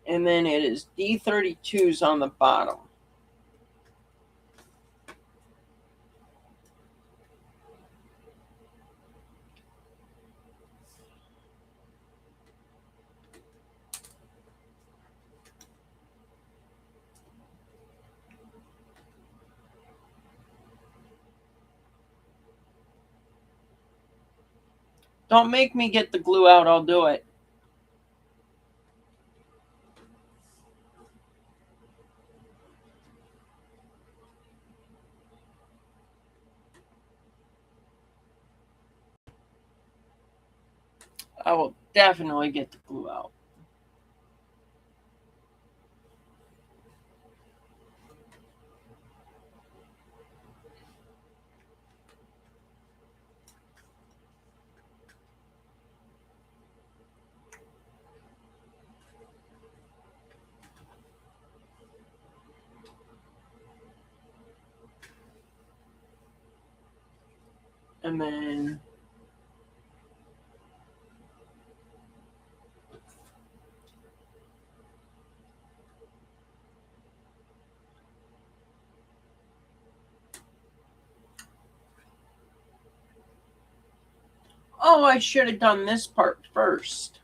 And then it is D32s on the bottom. Don't make me get the glue out, I'll do it. I will definitely get the glue out. And then oh, I should have done this part first.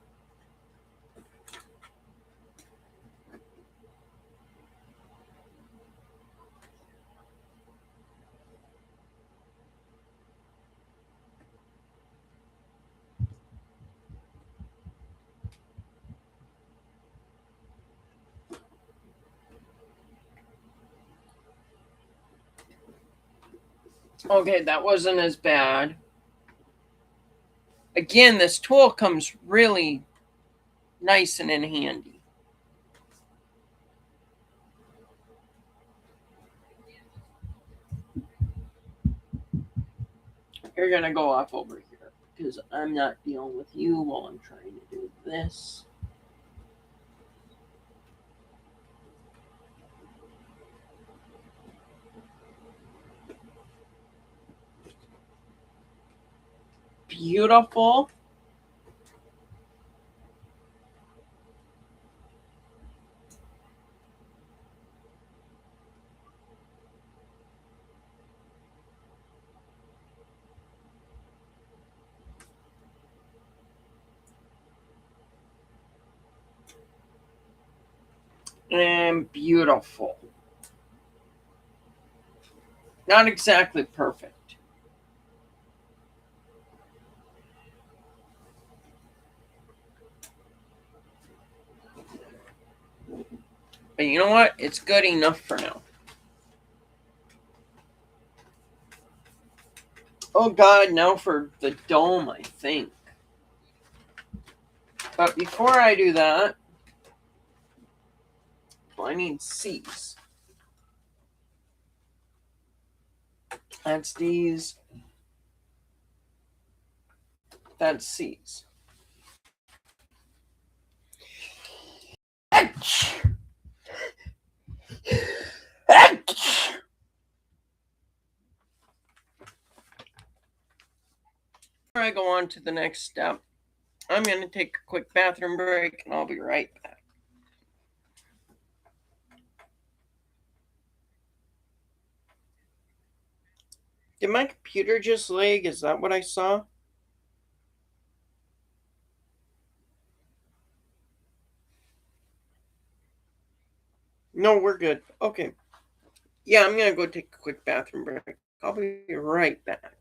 Okay, that wasn't as bad. Again, this tool comes really nice and in handy. You're going to go off over here because I'm not dealing with you while I'm trying to do this. Beautiful. And beautiful. Not exactly perfect. But you know what? It's good enough for now. Oh god, now for the dome, I think. But before I do that, I need C's. That's D's. That's C's. Before I go on to the next step, I'm going to take a quick bathroom break and I'll be right back. Did my computer just lag? Is that what I saw? No, we're good. Okay. Yeah, I'm going to go take a quick bathroom break. I'll be right back.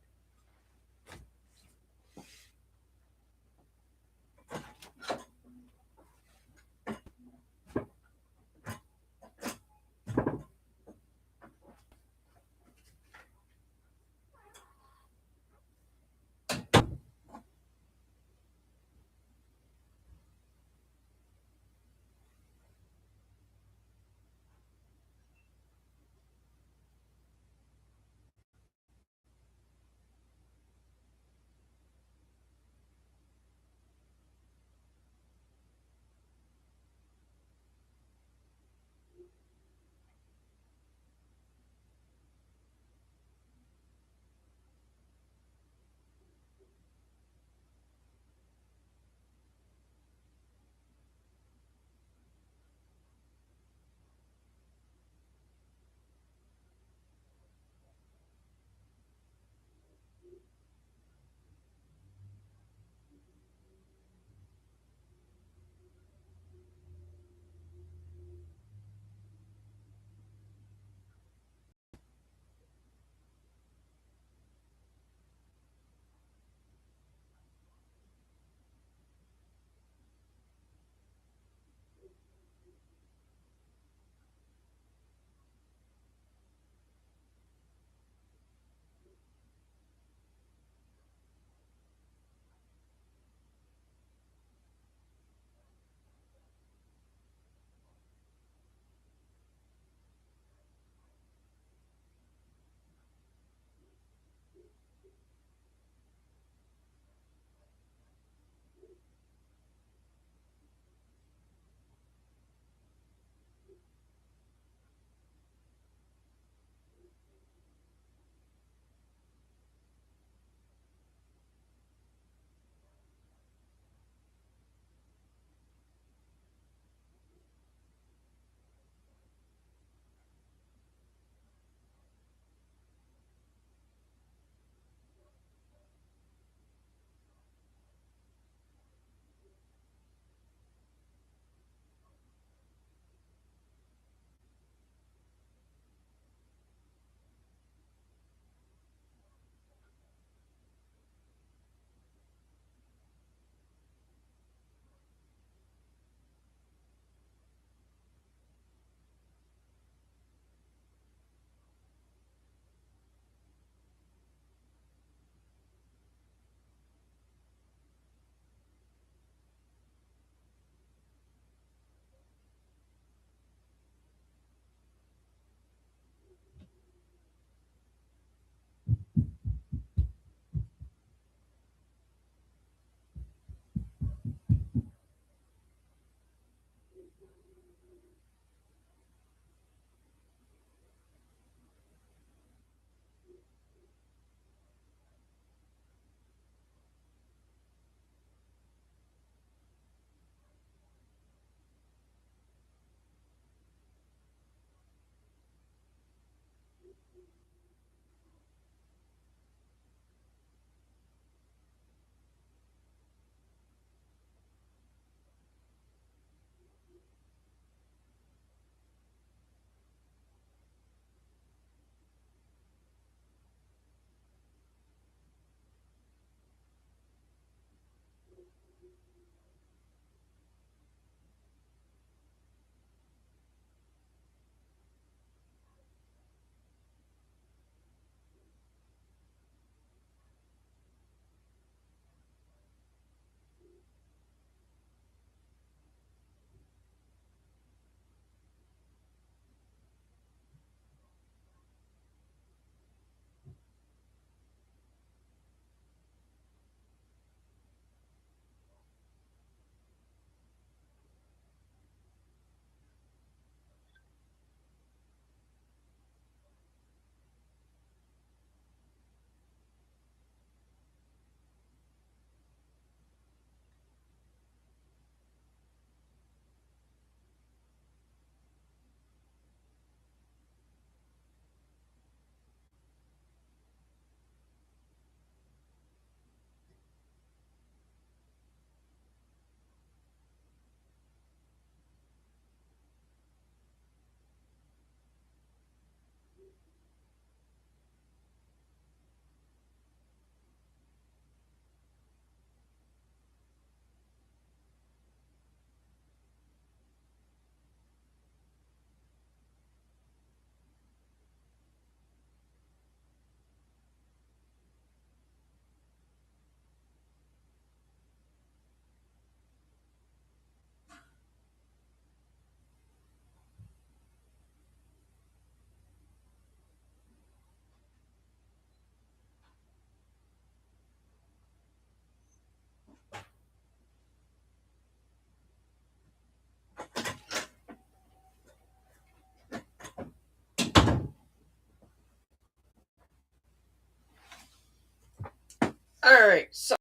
All right, so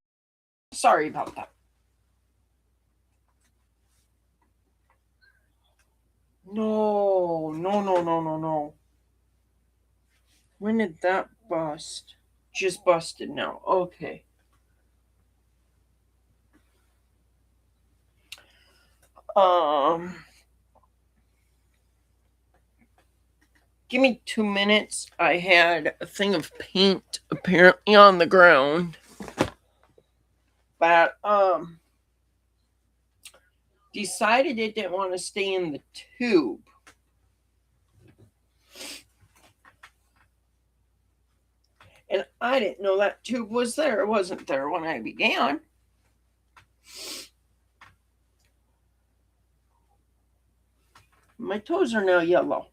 sorry about that. No. When did that bust? Just busted now. Okay. Um, Give me 2 minutes. I had a thing of paint apparently on the ground. But decided it didn't want to stay in the tube. And I didn't know that tube was there. It wasn't there when I began. My toes are now yellow.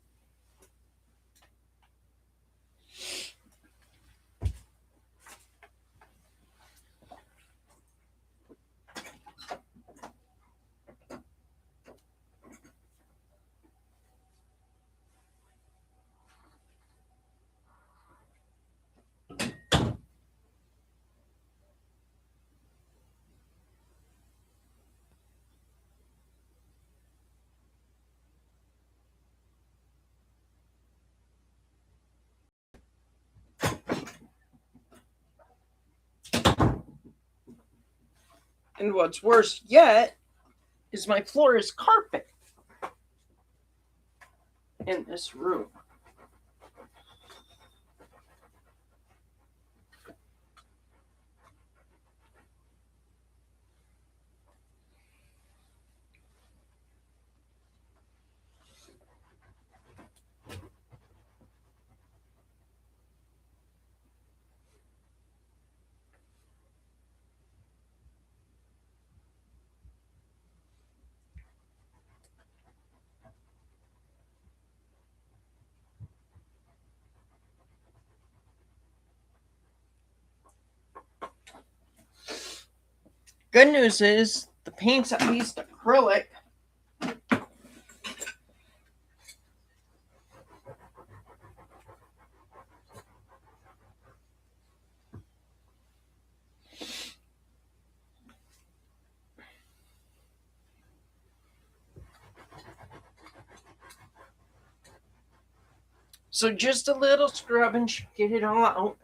And what's worse yet is my floor is carpet in this room. Good news is the paint's at least acrylic. So just a little scrubbing should get it all out.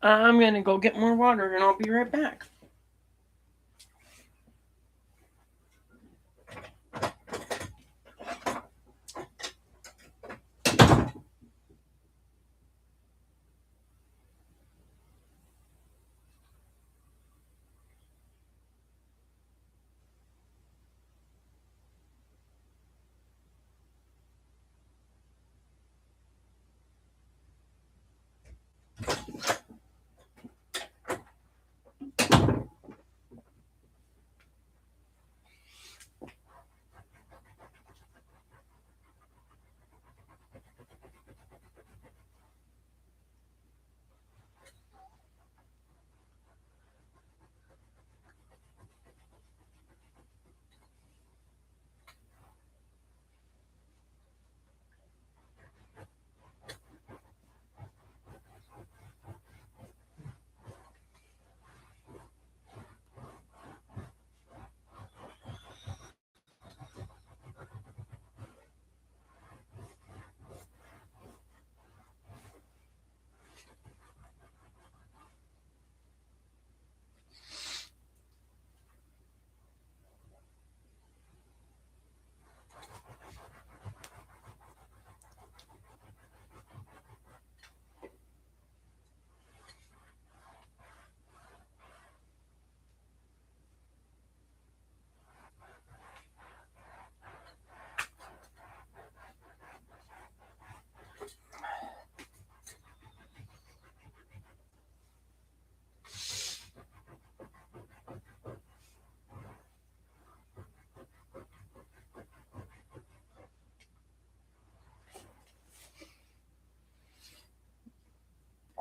I'm going to go get more water and I'll be right back.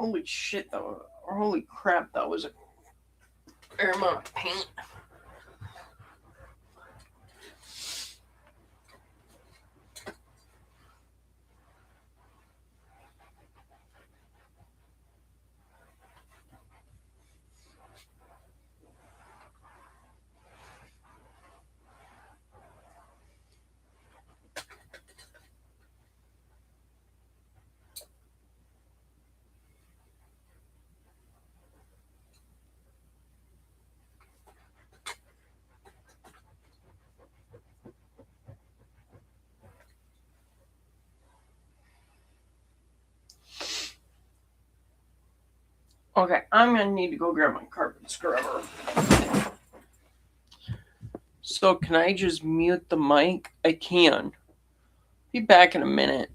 Holy shit, though. Or holy crap, that was a fair amount of paint. Okay, I'm gonna need to go grab my carpet scrubber. So, can I just mute the mic? I can. Be back in a minute.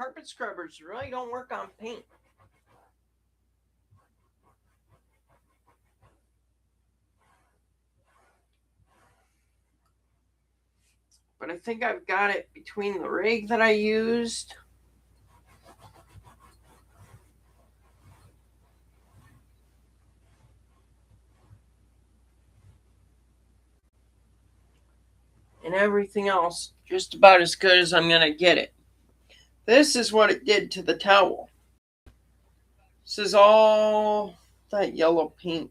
carpet scrubbers really don't work on paint. But I think I've got it between the rig that I used and everything else just about as good as I'm going to get it. This is what it did to the towel. This is all that yellow paint.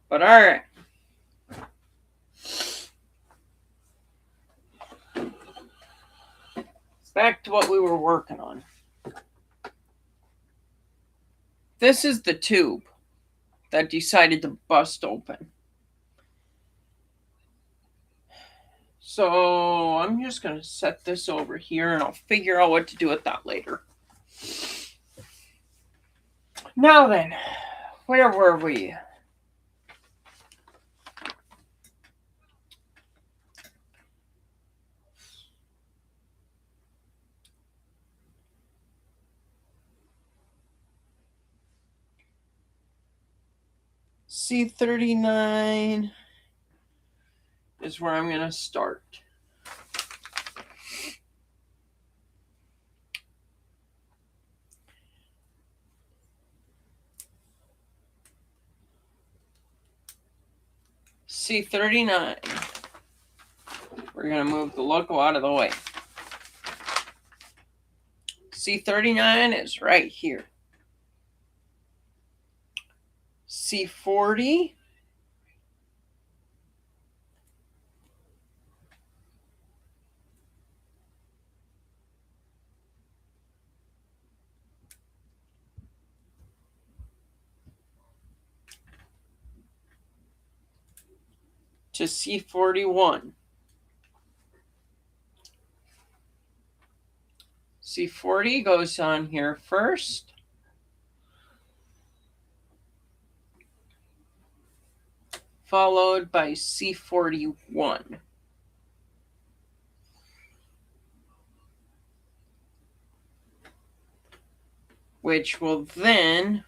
But alright. Back to what we were working on. This is the tube that decided to bust open. So I'm just going to set this over here and I'll figure out what to do with that later. Now then, where were we? C39 is where I'm going to start. C39. We're going to move the logo out of the way. C39 is right here. C40 to C41. C40 goes on here first. Followed by C41. Which will then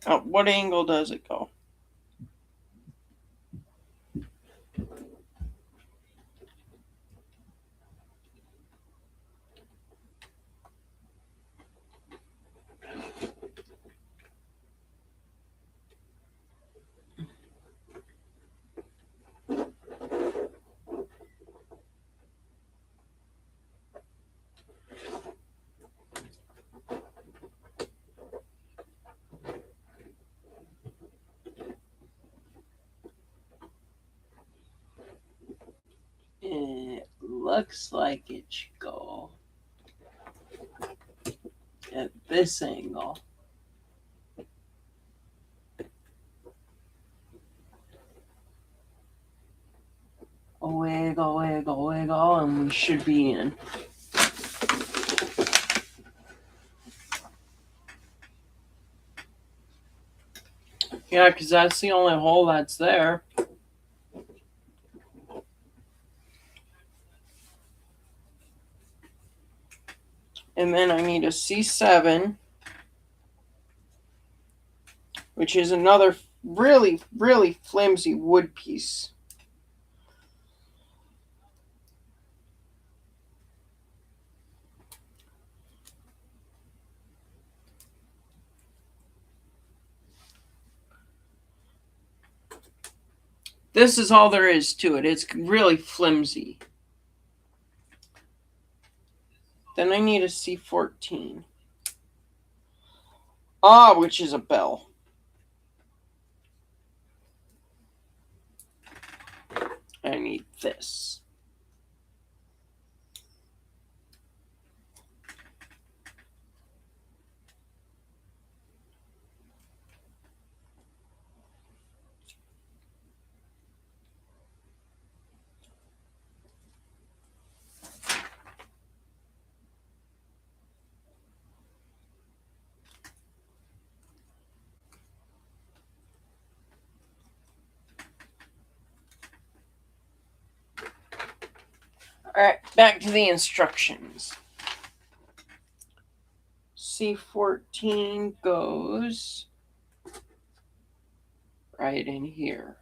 at what angle does it go? It looks like it should go at this angle. Wiggle, wiggle, wiggle, and we should be in. Yeah, because that's the only hole that's there. And then I need a C7, which is another really, really flimsy wood piece. This is all there is to it. It's really flimsy. Then I need a C14. Which is a bell. I need this. right, back to the instructions. C14 goes right in here.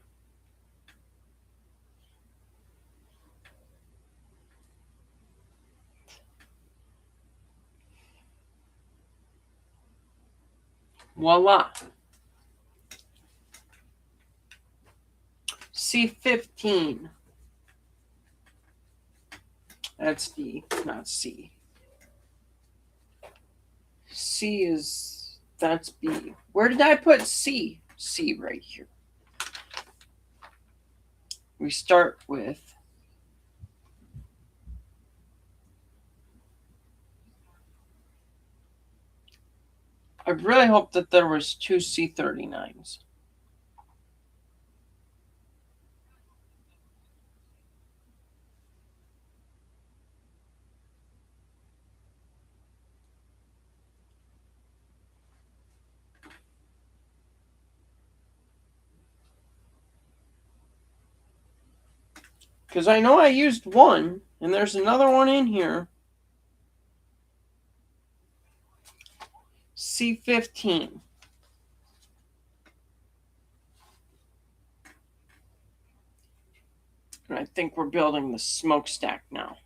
Voila. C15. That's D, not C. C is, that's B. Where did I put C? C right here. We start with I really hope that there was two C39s. Because I know I used one, and there's another one in here. C15. And I think we're building the smokestack now.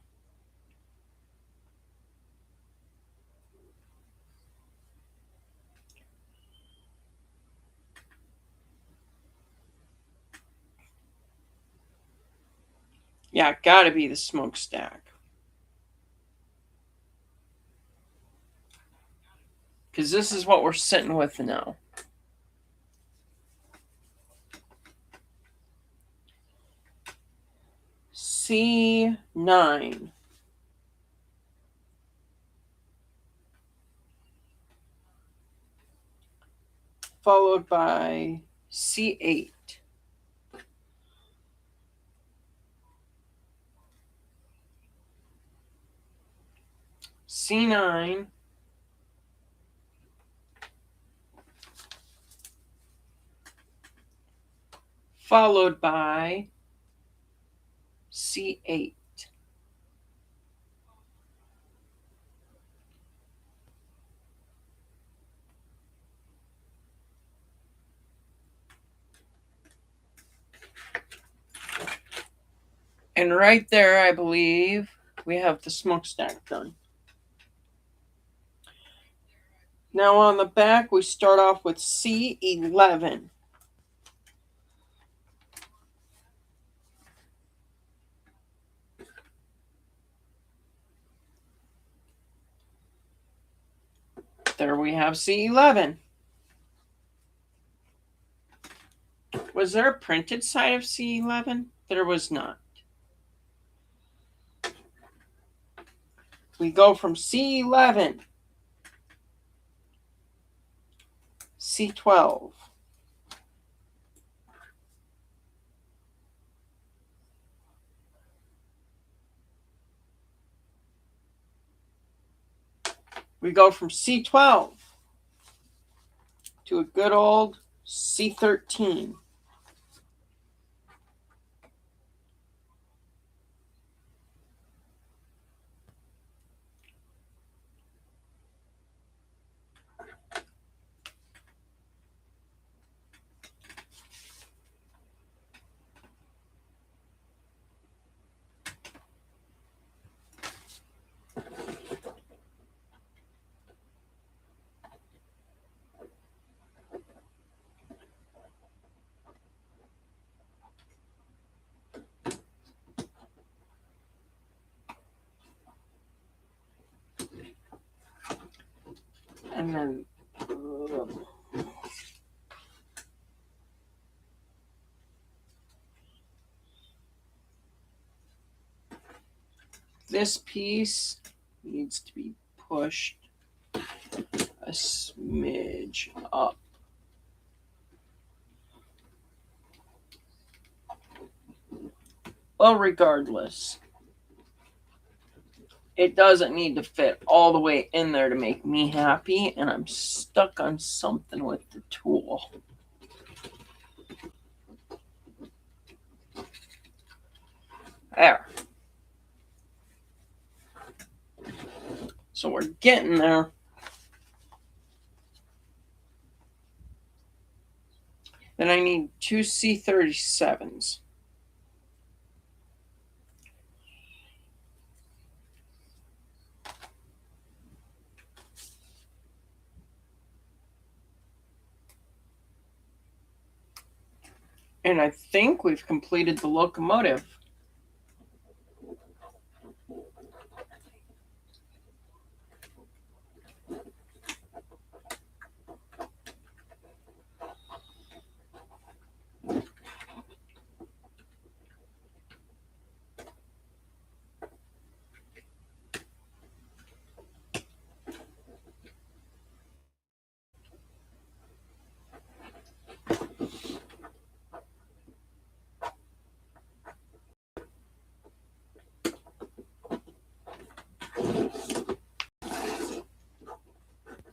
Yeah, gotta be the smokestack. Because this is what we're sitting with now. C9. Followed by C8. C9. Followed by C8. And right there, I believe, we have the smokestack done. Now on the back, we start off with C11. There we have C11. Was there a printed side of C11? There was not. We go from C11, C12, we go from C12 to a good old C13. And then this piece needs to be pushed a smidge up. Well, regardless, it doesn't need to fit all the way in there to make me happy, and I'm stuck on something with the tool. There. So we're getting there. Then I need 2 C37s. And I think we've completed the locomotive.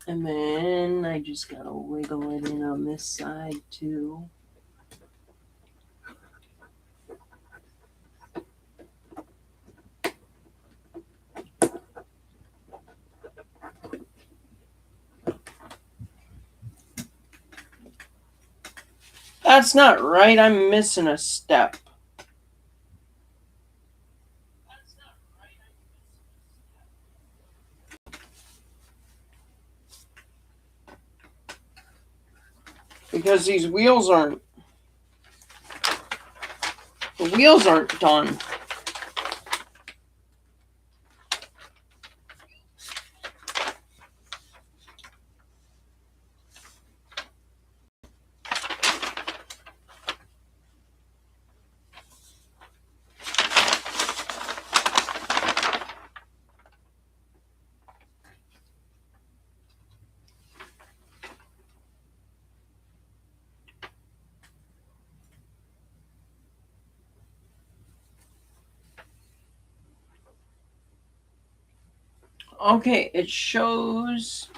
And then I just gotta wiggle it in on this side too. That's not right. I'm missing a step. Because these wheels aren't, the wheels aren't done. Okay, it shows.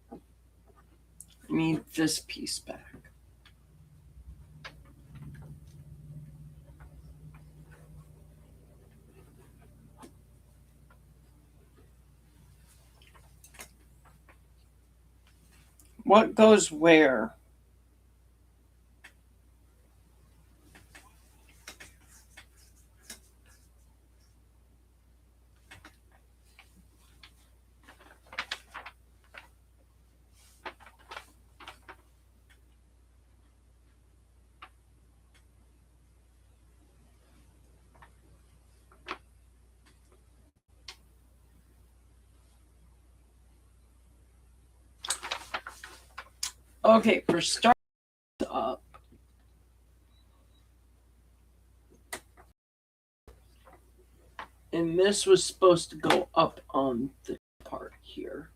I need this piece back. What goes where? Okay, for start up. And this was supposed to go up on the part here.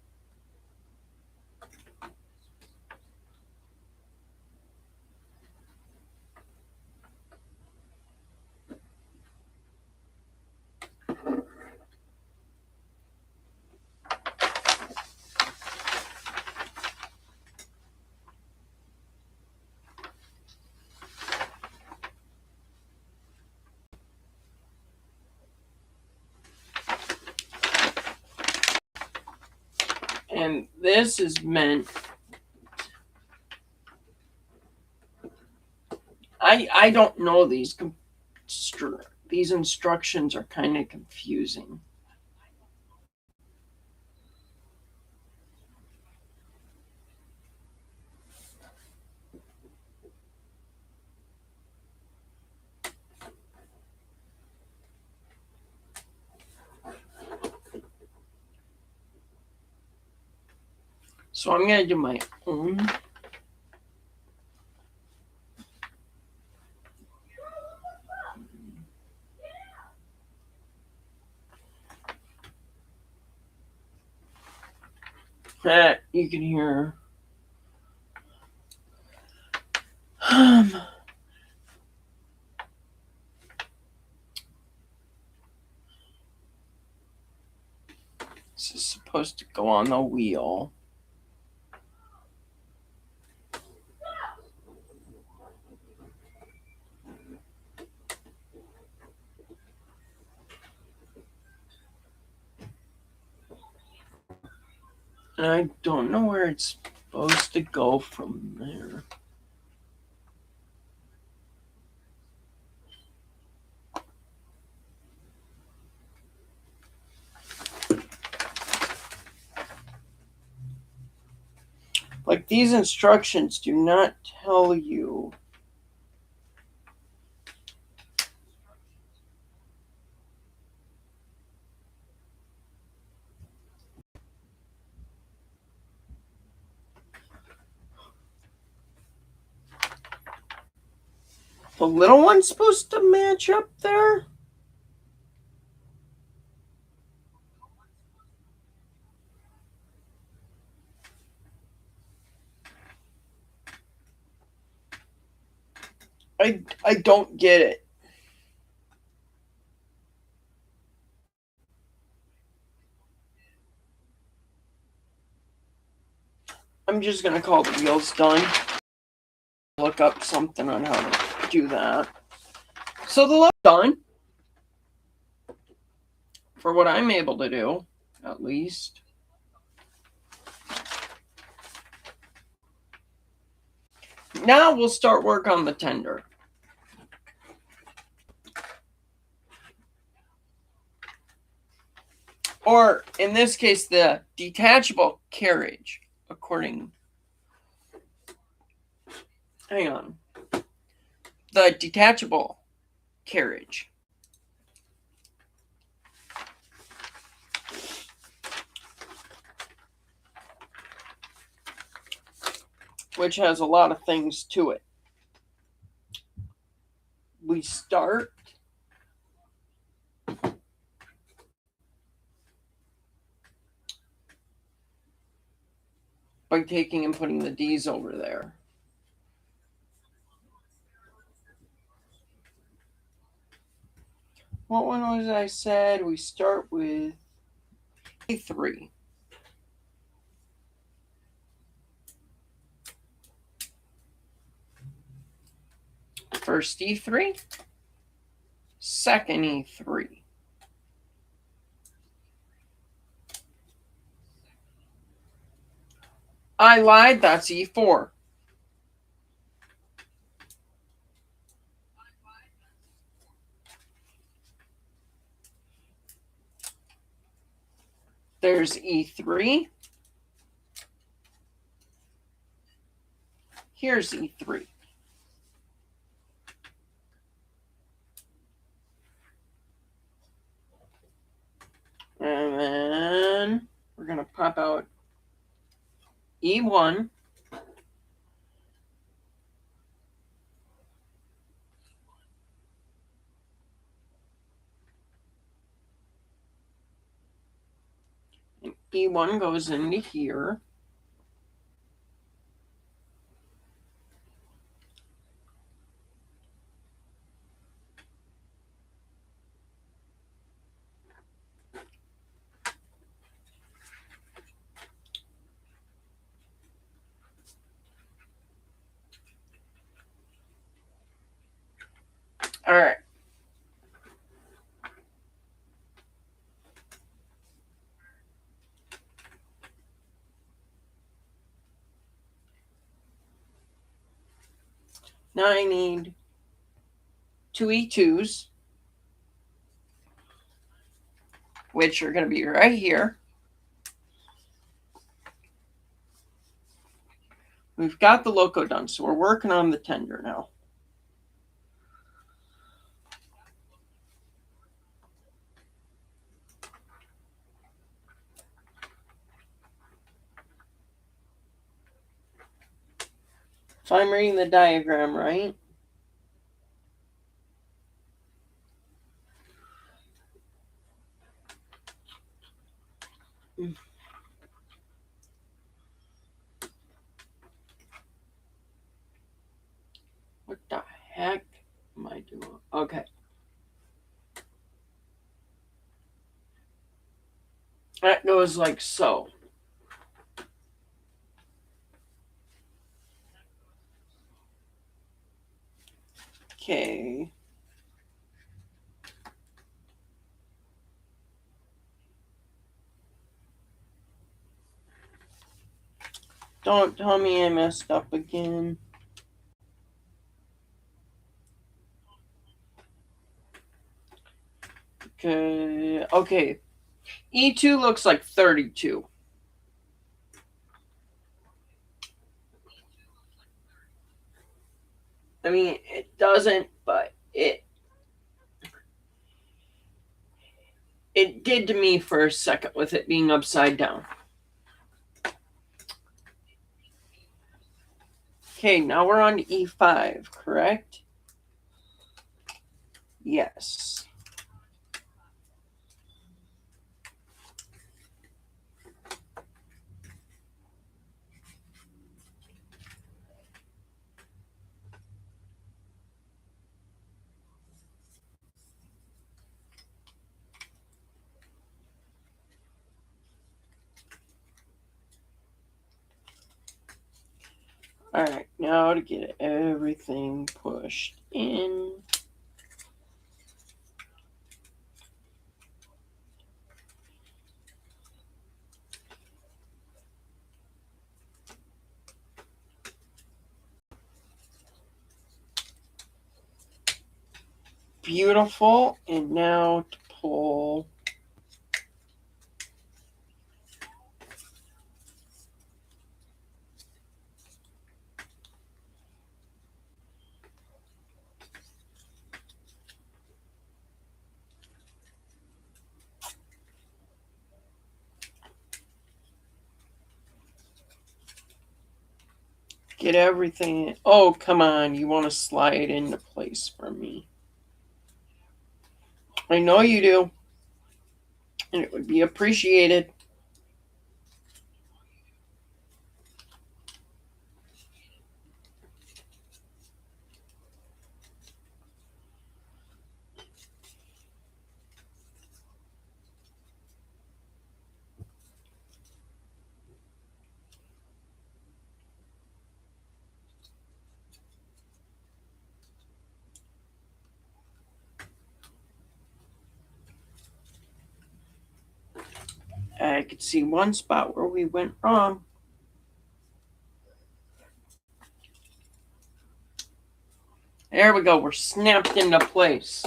And this is meant. I don't know these instructions are kind of confusing. So I'm going to do my own. You can hear. This is supposed to go on the wheel. And I don't know where it's supposed to go from there. Like, these instructions do not tell you. The little one's supposed to match up there? I don't get it. I'm just going to call the wheels done. Look up something on how to do that. So the look done. For what I'm able to do, at least. Now we'll start work on the tender. Or, in this case, the detachable carriage, according... Hang on. The detachable carriage. Which has a lot of things to it. We start by taking and putting the D's over there. What one was I said? We start with E3. First E3, second E3. I lied, that's E4. There's E3. Here's E3. And then we're going to pop out E1. And E1 goes into here. All right. Now I need two E2s, which are going to be right here. We've got the loco done, so we're working on the tender now. So I'm reading the diagram right. What the heck am I doing? Okay. That goes like so. Okay. Don't tell me I messed up again. Okay. E2 looks like 32. I mean, it doesn't, but it did to me for a second with it being upside down. Okay, now we're on to E5, correct? Yes. All right, now to get everything pushed in. Beautiful. And now to pull. Get everything. Oh, come on. You want to slide into place for me. I know you do. And it would be appreciated. I could see one spot where we went wrong. There we go. We're snapped into place.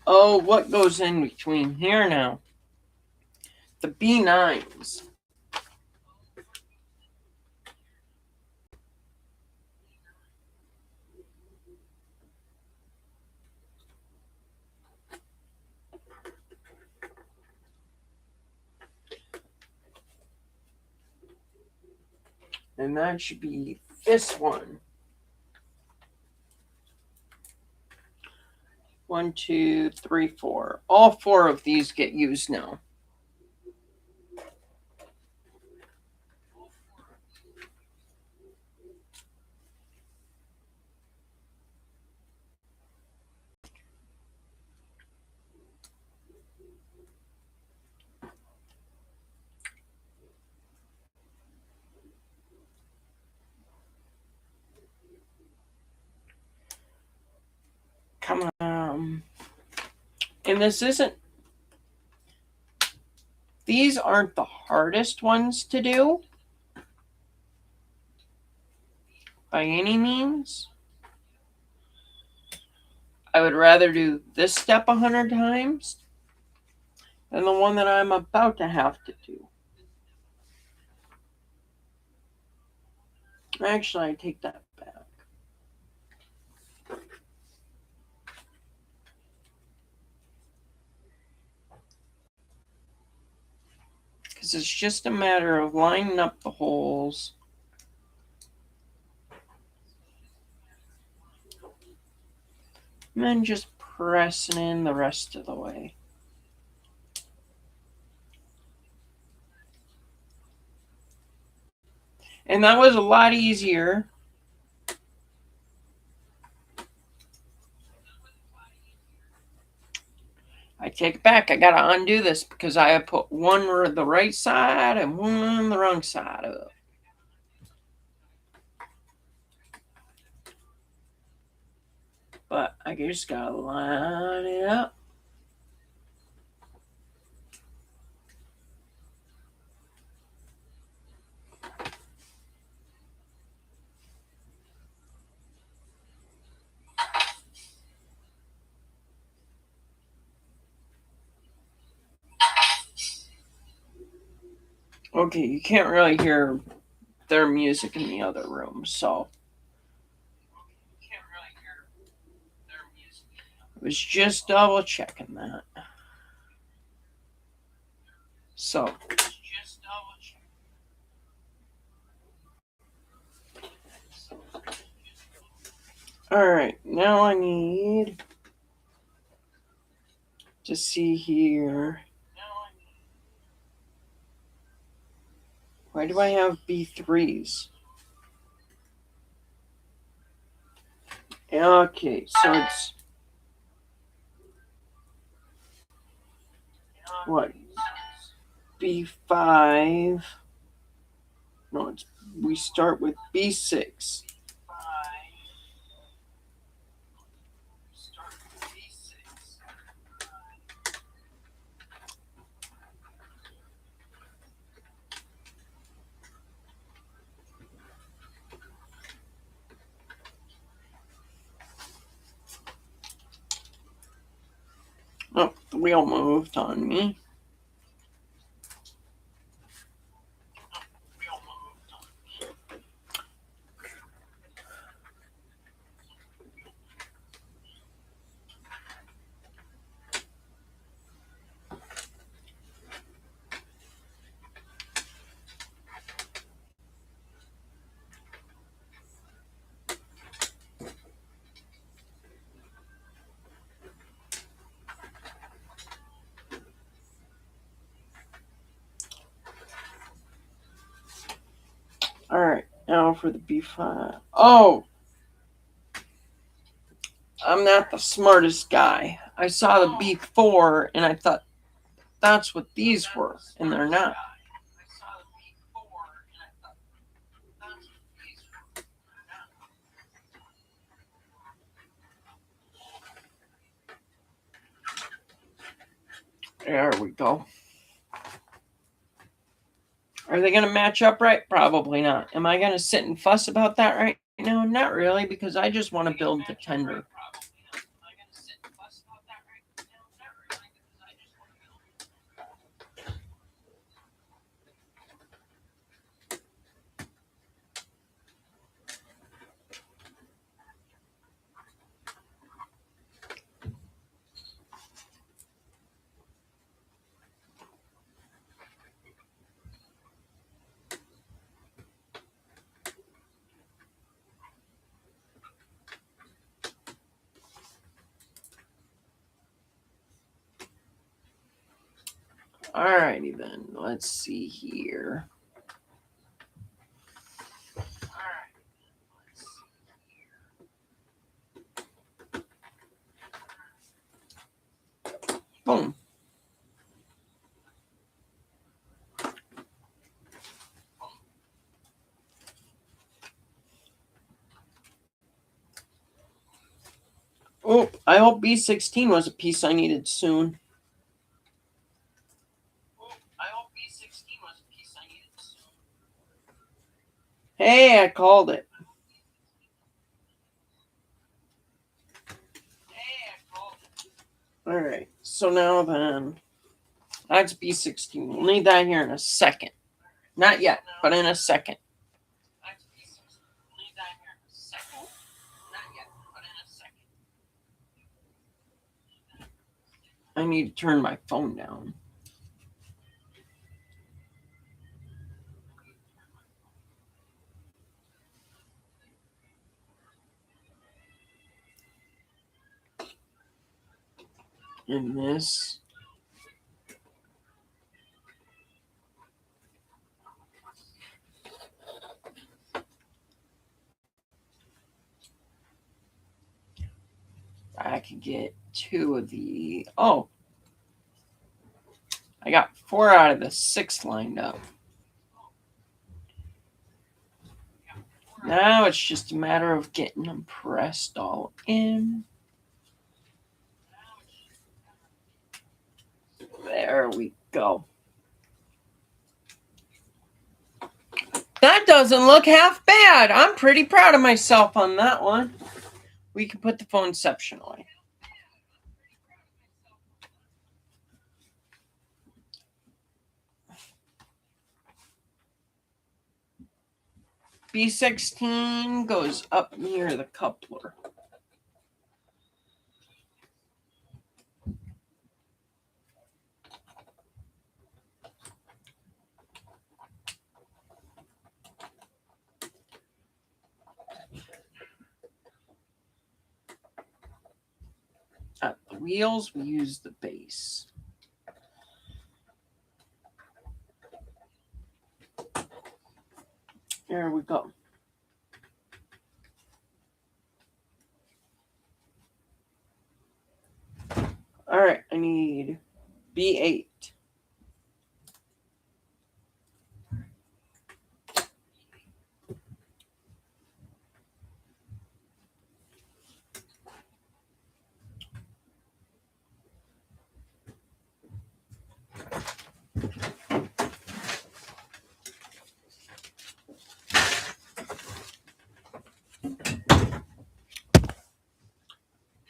Oh, what goes in between here now? The B9s. And that should be this one. 1, 2, 3, 4. All 4 of these get used now. Come on. And this isn't. These aren't the hardest ones to do by any means. I would rather do this step 100 times than the one that I'm about to have to do. Actually, I take that back. Because it's just a matter of lining up the holes. And then just pressing in the rest of the way. And that was a lot easier. I take it back. I got to undo this because I have put one on the right side and one on the wrong side of it. I just gotta line it up. Okay, you can't really hear their music in the other room, so I was just double checking that. So alright, now I need to see here. Why do I have B3s? Okay, so it's what? B5. No, it's we start with B6. Oh, the wheel moved on me. Alright, now for the B5. Oh! I'm not the smartest guy. I saw the B4 and I thought that's what these were, and they're not. There we go. Are they going to match up right? Probably not. Am I going to sit and fuss about that right now? Not really, because I just want to build the tender. Alrighty then, let's see here. Boom. Oh, I hope B16 was a piece I needed soon. Hey, I called it. Alright, so now then, that's B16. We'll need that here in a second. Not yet, but in a second. I need to turn my phone down. In this. I could get 2 of the. Oh, I got 4 out of the 6 lined up. Now it's just a matter of getting them pressed all in. There we go. That doesn't look half bad. I'm pretty proud of myself on that one. We can put the phoneception away. B16 goes up near the coupler. At the wheels, we use the base. There we go. All right, I need B8.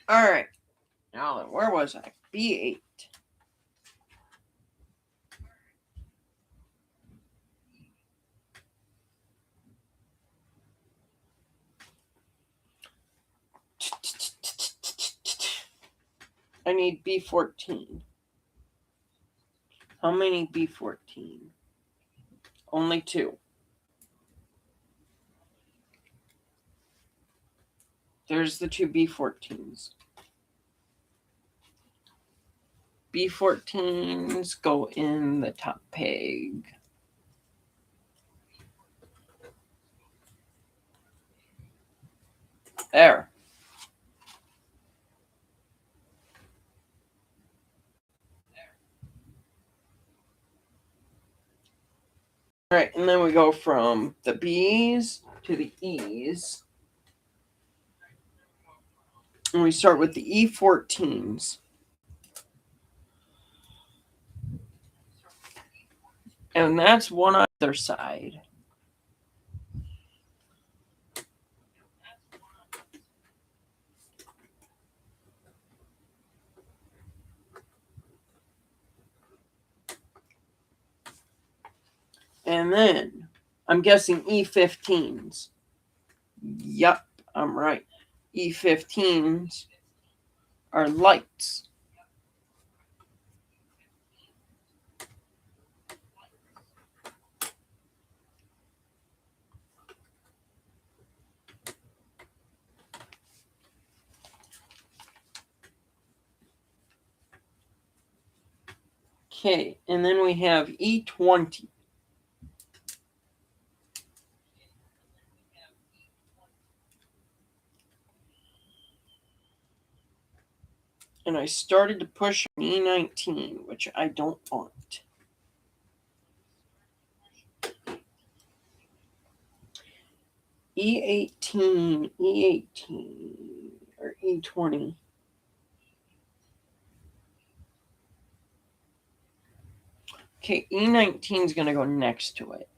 All right, now then, where was I? B8. I need B14. How many B14? Only 2. There's the 2 B14s. B14s go in the top peg. There. All right, and then we go from the B's to the E's. And we start with the E14s. And that's one on either side. And then I'm guessing E15s. Yup, I'm right. E15s are lights. Okay, and then we have E20. And I started to push on E19, which I don't want. E18, E18, or E20. Okay, E19 is going to go next to it.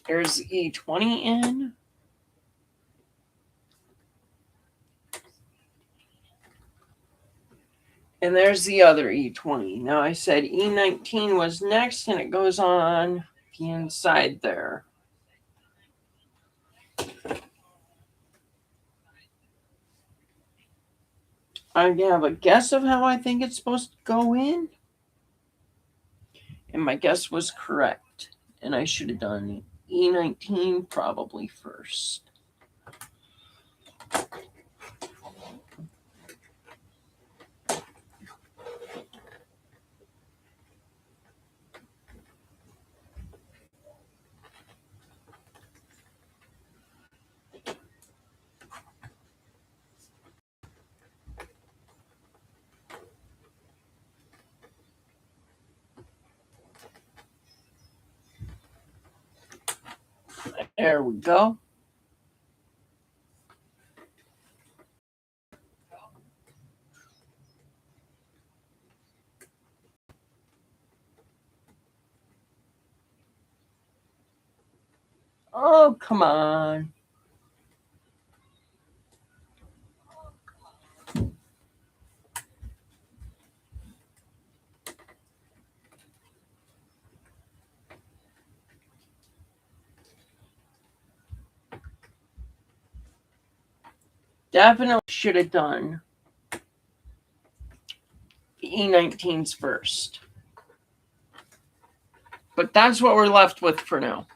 There's E20 in. And there's the other E20. Now I said E19 was next, and it goes on the inside there. I have a guess of how I think it's supposed to go in. And my guess was correct. And I should have done E19 probably first. There we go. Oh, come on. Definitely should have done the E19s first. But that's what we're left with for now.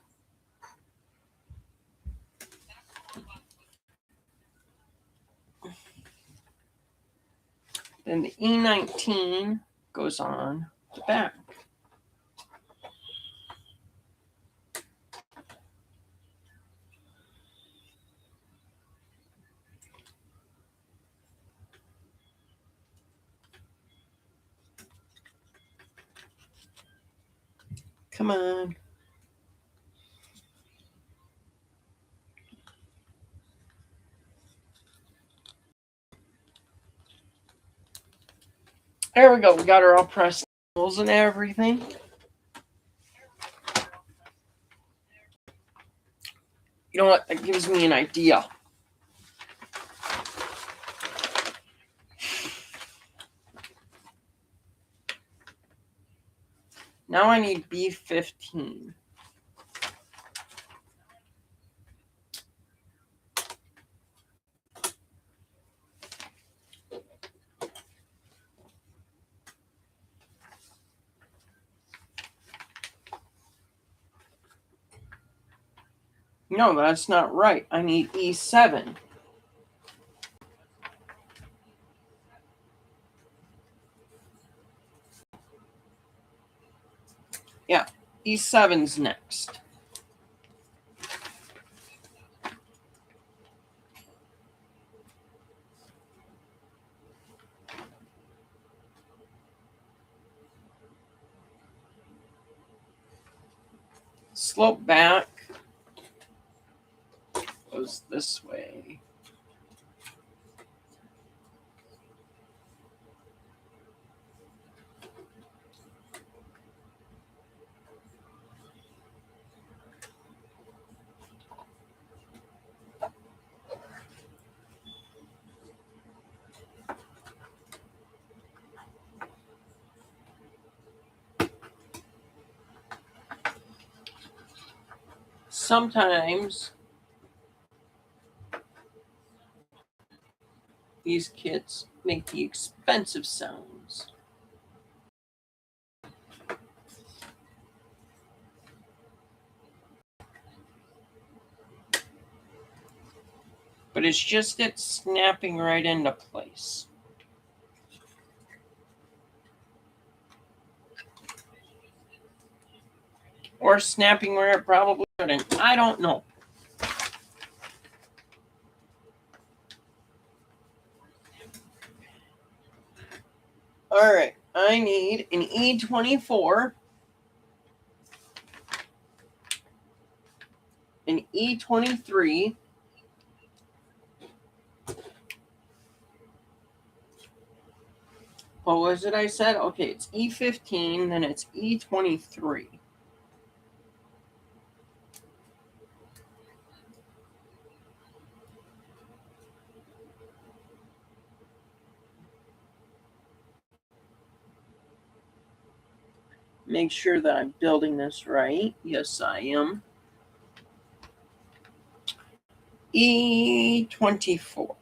Then the E19 goes on the back. Come on. There we go. We got her all pressed and everything. You know what? That gives me an idea. Now I need B15. No, that's not right. I need E7. Yeah, E7's next. Slope back goes this way. Sometimes these kids make the expensive sounds. But it's just it snapping right into place. Or snapping where it probably shouldn't. I don't know. All right, I need an E24, an E23, what was it I said? Okay, it's E15, then it's E23. Make sure that I'm building this right. Yes, I am. E24.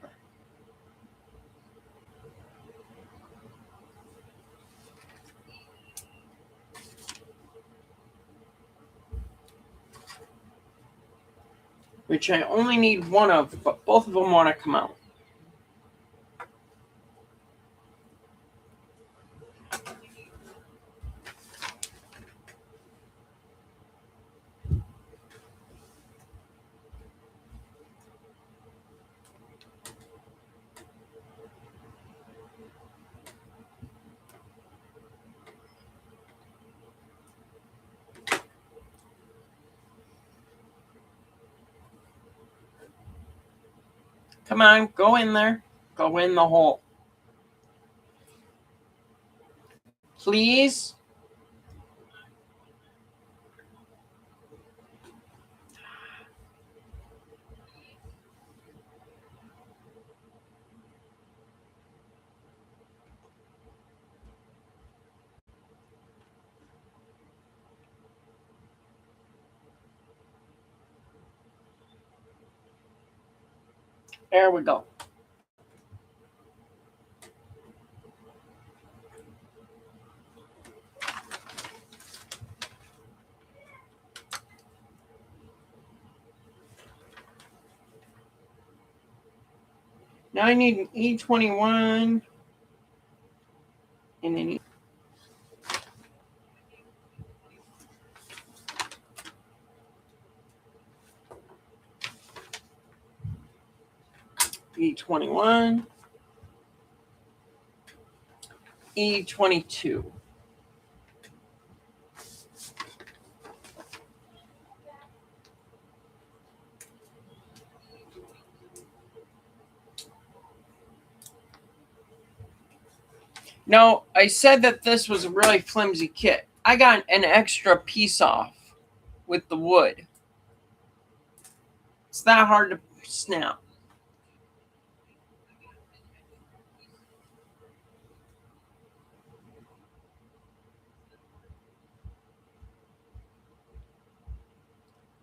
Which I only need one of, but both of them want to come out. Come on, go in there. Go in the hole. Please. There we go. Now I need an E21 and an E21, E22. Now, I said that this was a really flimsy kit. I got an extra piece off with the wood. It's that hard to snap.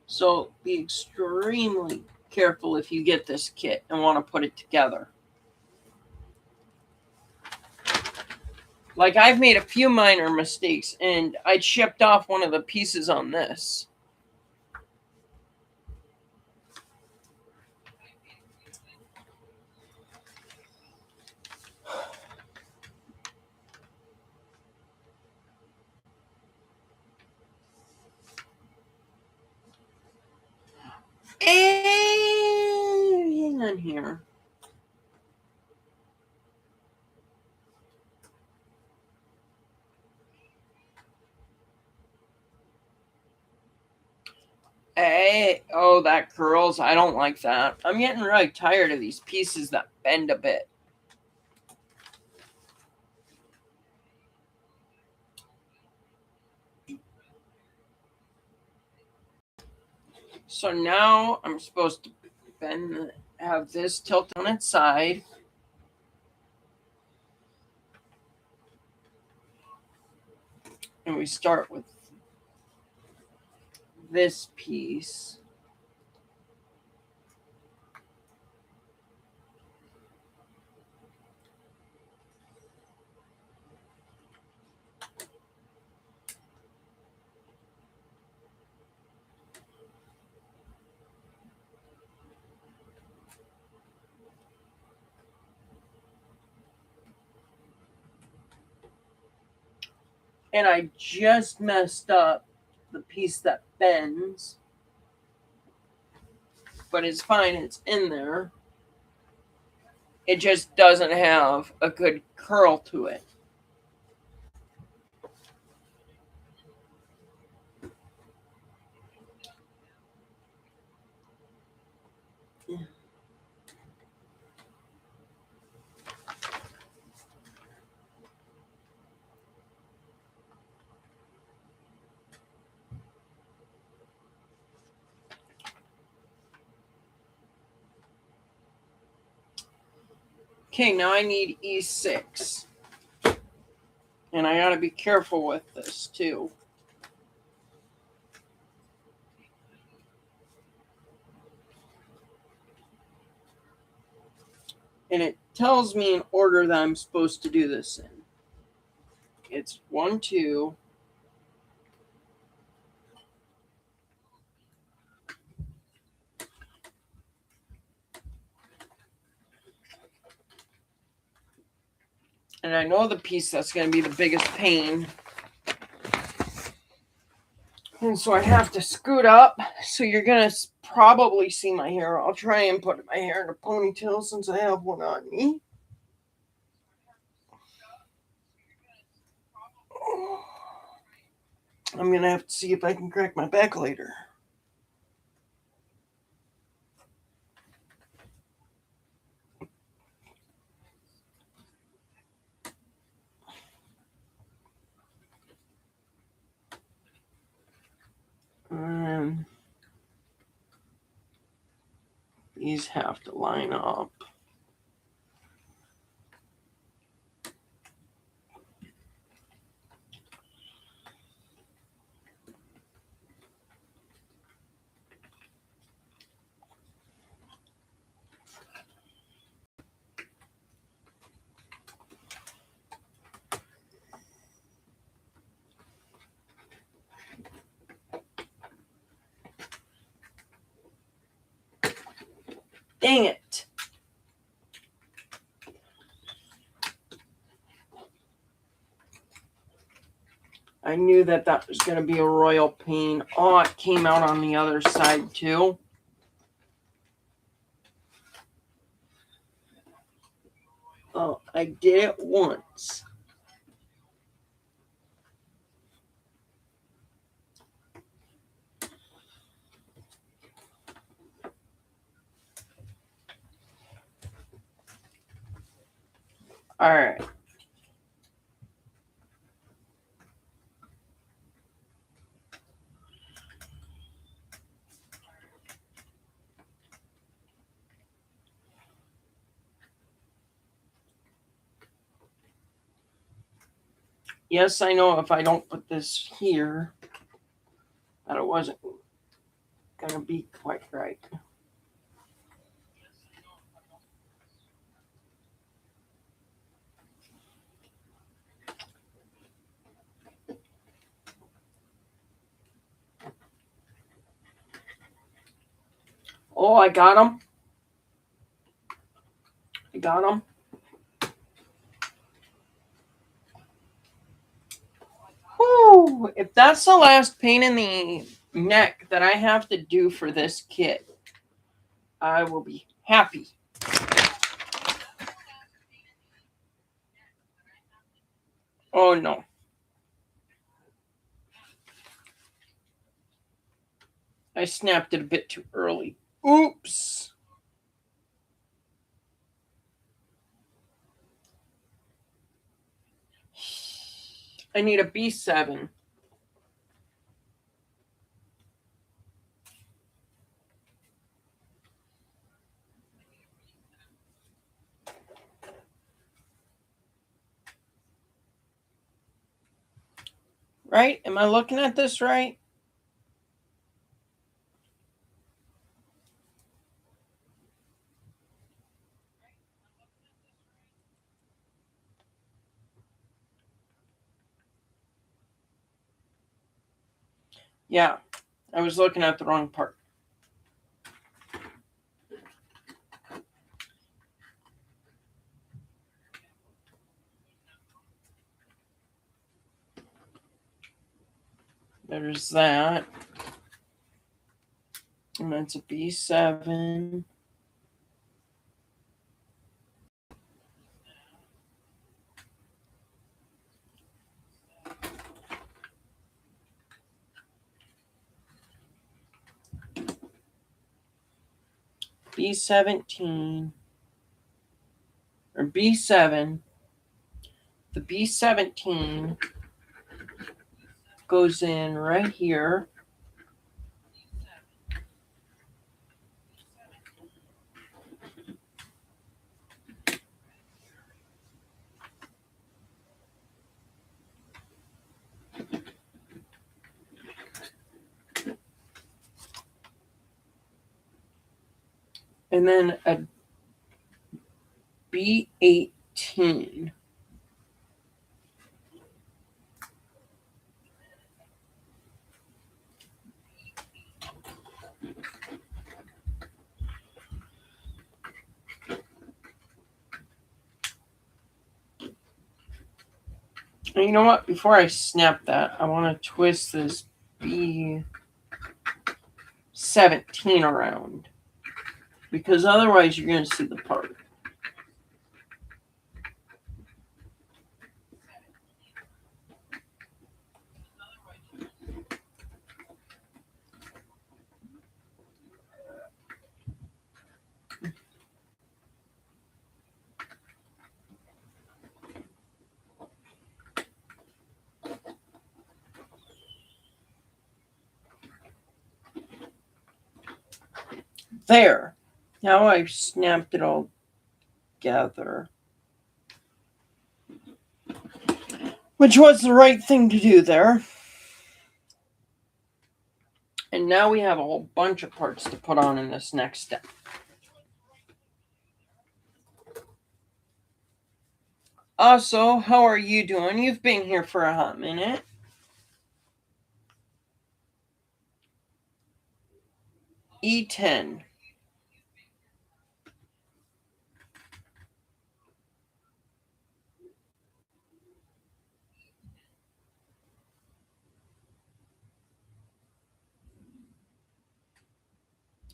So be extremely careful if you get this kit and want to put it together. Like, I've made a few minor mistakes, and I chipped off one of the pieces on this. Hang on here. Hey, oh, that curls. I don't like that. I'm getting really tired of these pieces that bend a bit. So now I'm supposed to have this tilt on its side. And we start with this piece. And I just messed up the piece that bends. But it's fine, it's in there. It just doesn't have a good curl to it. Okay, now I need E6. And I gotta be careful with this too. And it tells me an order that I'm supposed to do this in. It's 1, 2. And I know the piece that's going to be the biggest pain. And so I have to scoot up. So you're going to probably see my hair. I'll try and put my hair in a ponytail since I have one on me. I'm going to have to see if I can crack my back later. These have to line up. Dang it. I knew that was going to be a royal pain. Oh, it came out on the other side too. Oh, I did it once. All right. Yes, I know if I don't put this here, that it wasn't going to be quite right. Oh, I got him. I got him. Whew. If that's the last pain in the neck that I have to do for this kit, I will be happy. Oh, no. I snapped it a bit too early. Oops. I need a B7. Right? Am I looking at this right? Yeah. I was looking at the wrong part. There's that. And that's a B7. B17 or B7. The B17 goes in right here. And then a B18. And you know what? Before I snap that, I want to twist this B17 around. Because otherwise you're going to see the part. There. Now I've snapped it all together. Which was the right thing to do there. And now we have a whole bunch of parts to put on in this next step. Also, how are you doing? You've been here for a hot minute. E10.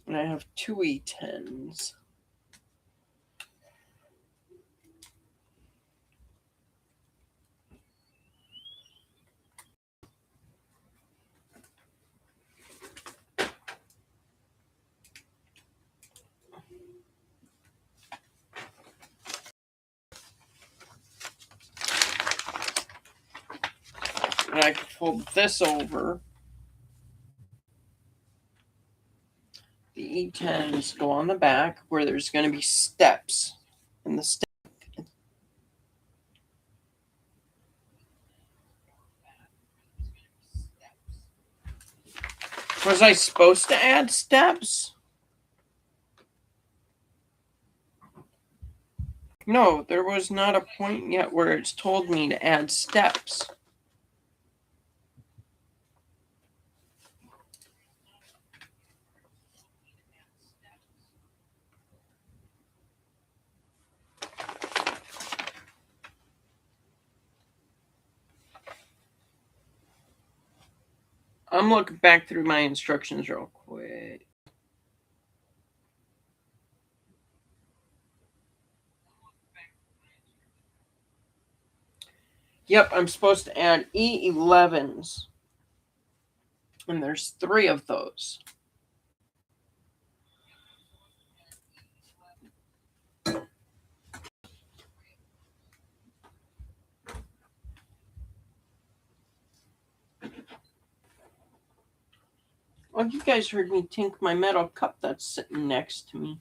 And I have 2 E10s. And I can fold this over. The E10s go on the back where there's going to be steps. And the steps. Was I supposed to add steps? No, there was not a point yet where it's told me to add steps. I'm looking back through my instructions real quick. Yep, I'm supposed to add E11s. And there's 3 of those. Oh, you guys heard me tink my metal cup that's sitting next to me.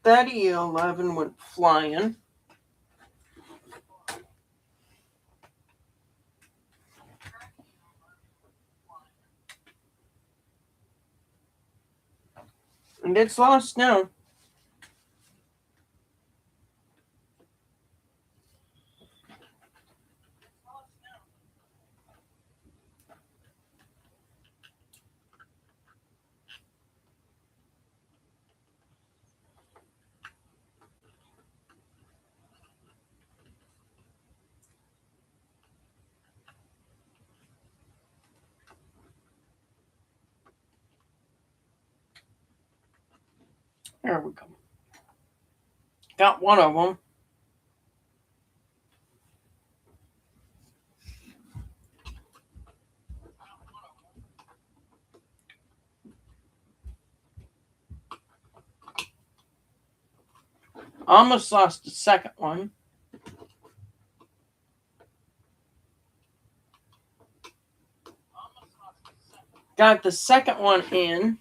That E11 went flying. And it's lost now. There we go. Got one of them. Almost lost the second one. Got the second one in.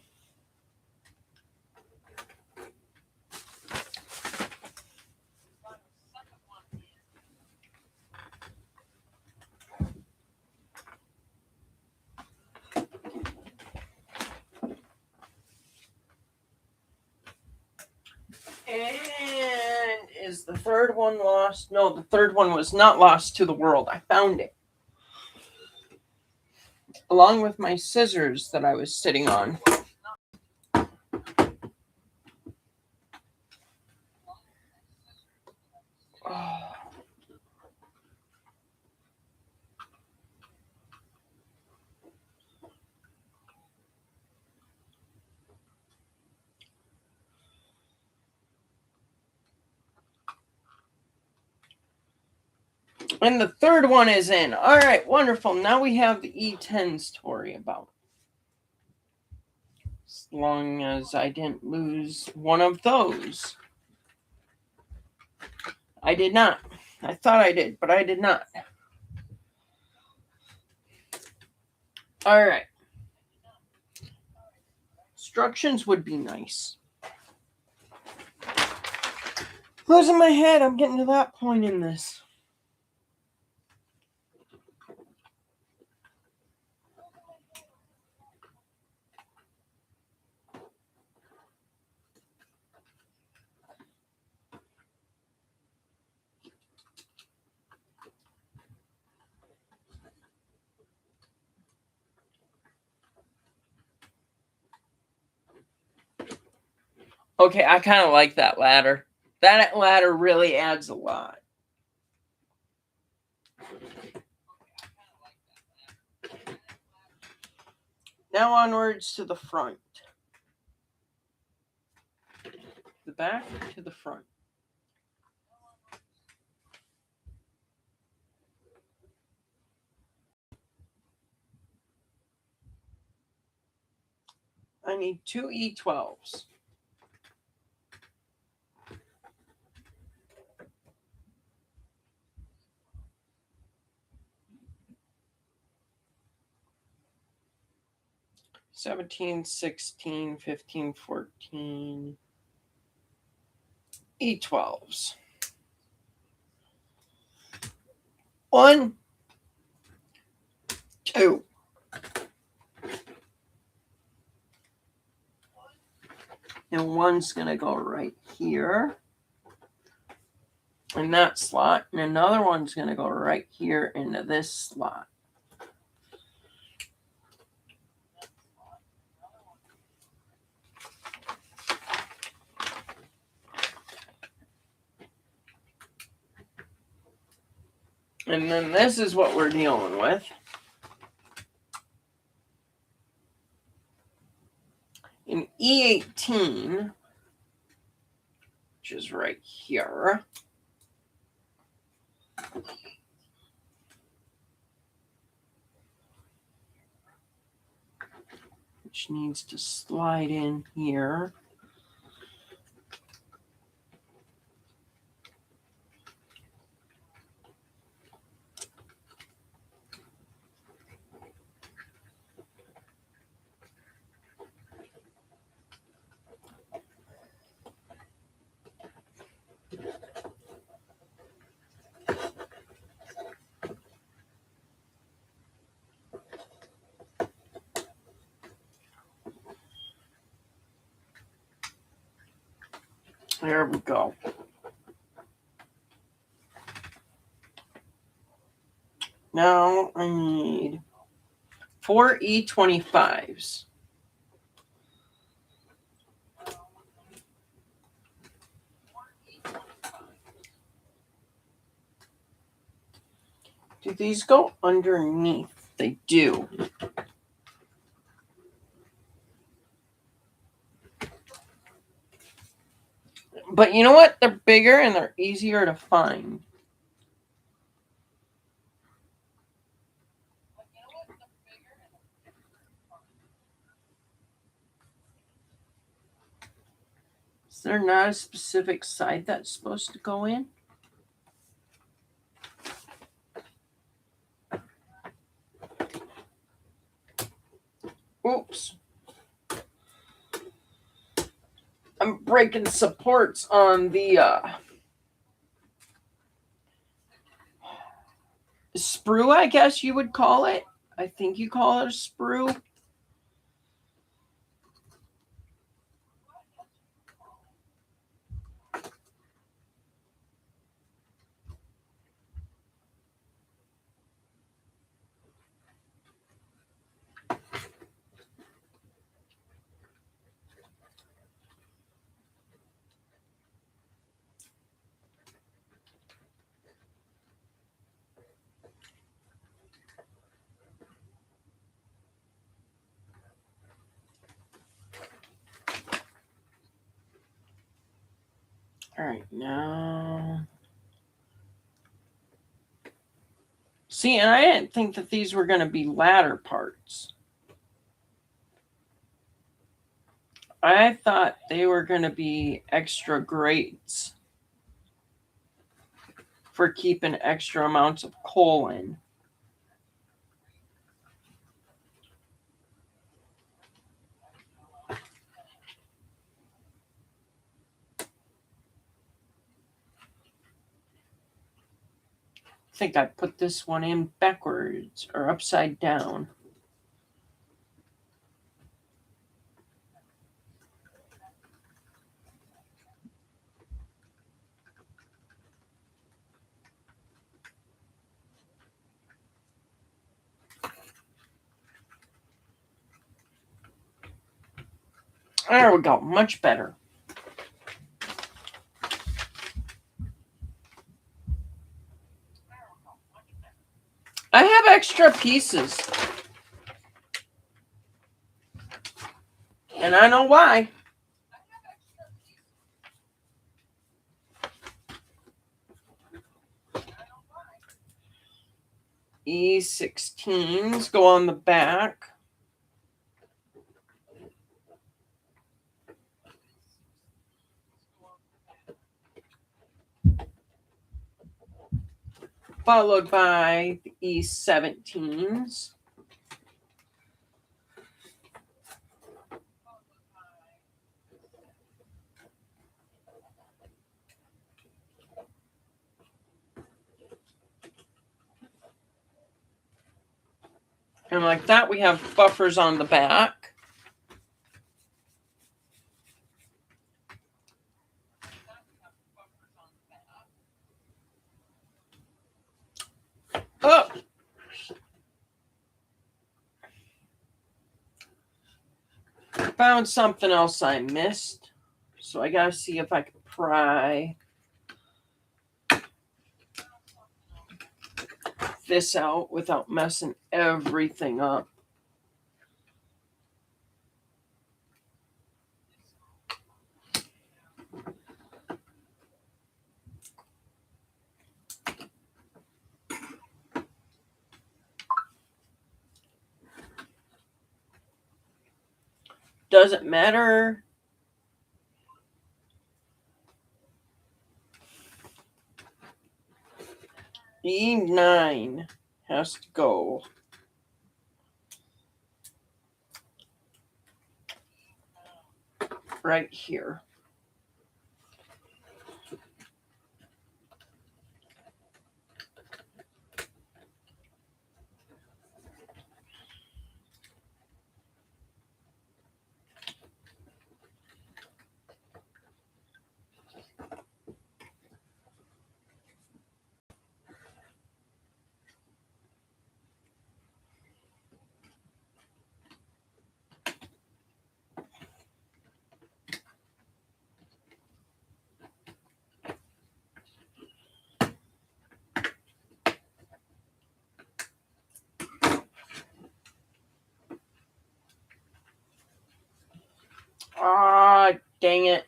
And is the third one lost? No, the third one was not lost to the world. I found it. Along with my scissors that I was sitting on. Oh. And the third one is in. All right, wonderful. Now we have the E10s to worry about. As long as I didn't lose one of those. I did not. I thought I did, but I did not. All right. Instructions would be nice. Losing my head. I'm getting to that point in this. Okay, I kind of like that ladder. That ladder really adds a lot. Now onwards to the front. The back to the front. I need 2 E12s. $17, $16, $15, $14. E12s. 1, 2. And 1's going to go right here in that slot. And another one's going to go right here into this slot. And then this is what we're dealing with. In E18, which is right here, which needs to slide in here. There we go. Now I need 4 E25s. Do these go underneath? They do. But you know what? They're bigger and they're easier to find. Is there not a specific side that's supposed to go in? Oops. I'm breaking supports on the sprue, I guess you would call it. I think you call it a sprue. All right, now. See, and I didn't think that these were going to be ladder parts. I thought they were going to be extra grates for keeping extra amounts of coal in. I think I put this one in backwards or upside down. There we go, much better. I have extra pieces. And I know why. E16s go on the back. Followed by the E17s. And like that, we have buffers on the back. Oh! Found something else I missed. So I gotta see if I can pry this out without messing everything up. Doesn't matter. E9 has to go. Right here. Ah, dang it.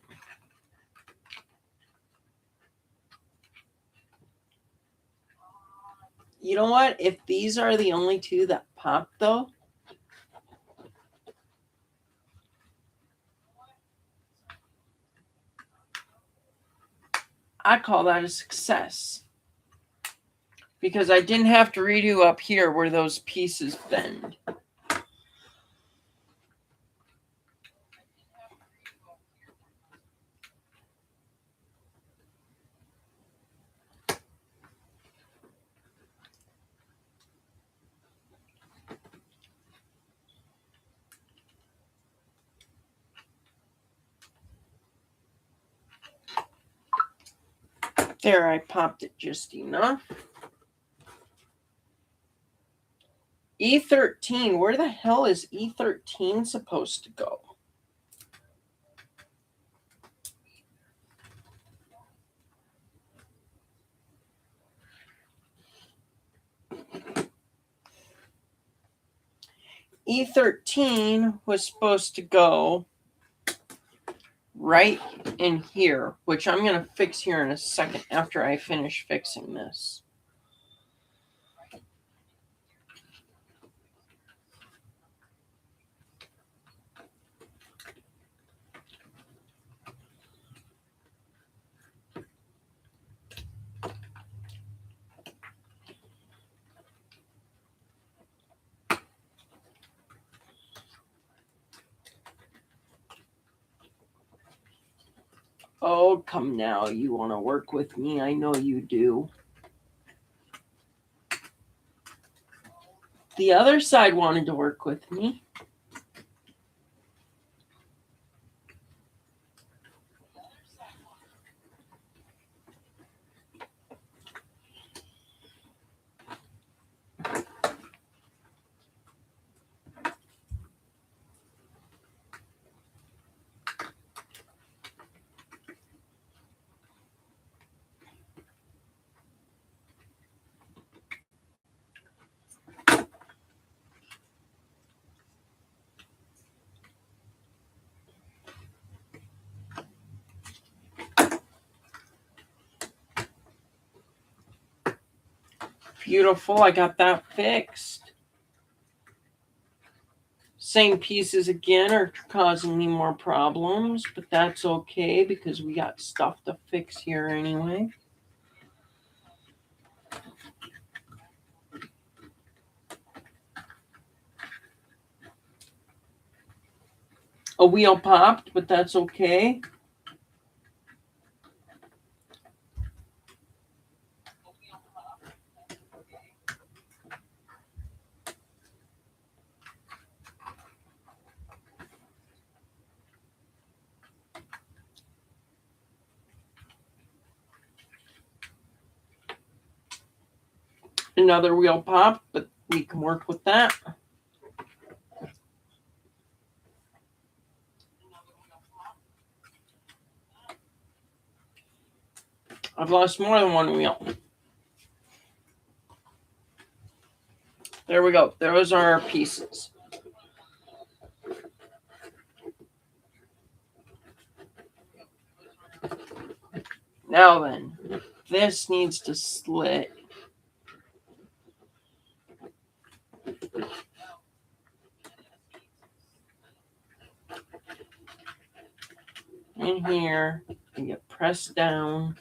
You know what? If these are the only two that pop, though, I call that a success. Because I didn't have to redo up here where those pieces bend. There, I popped it just enough. E13, where the hell is E13 supposed to go? E13 was supposed to go right in here, which I'm going to fix here in a second after I finish fixing this. Oh, come now. You want to work with me? I know you do. The other side wanted to work with me. Beautiful. I got that fixed. Same pieces again are causing me more problems, but that's okay because we got stuff to fix here anyway. A wheel popped, but that's okay. Another wheel popped, but we can work with that. I've lost more than one wheel. There we go. Those are our pieces. Now then, this needs to slit. In here and get pressed down.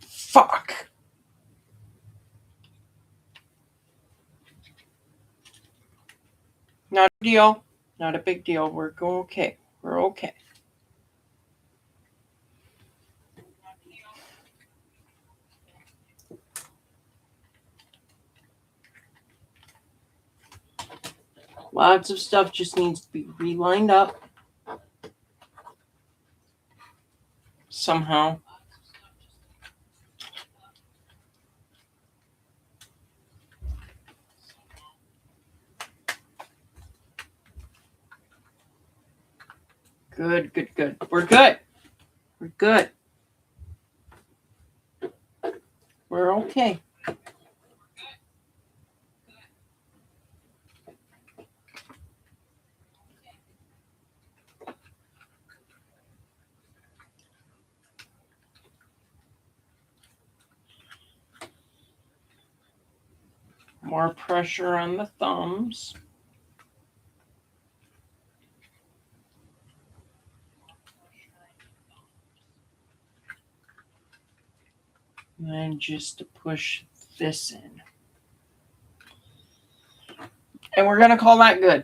Fuck. Not a deal. Not a big deal. We're okay. We're okay. Lots of stuff just needs to be relined up somehow. Good, good, good. We're good. We're good. We're okay. More pressure on the thumbs. And then just to push this in. And we're going to call that good.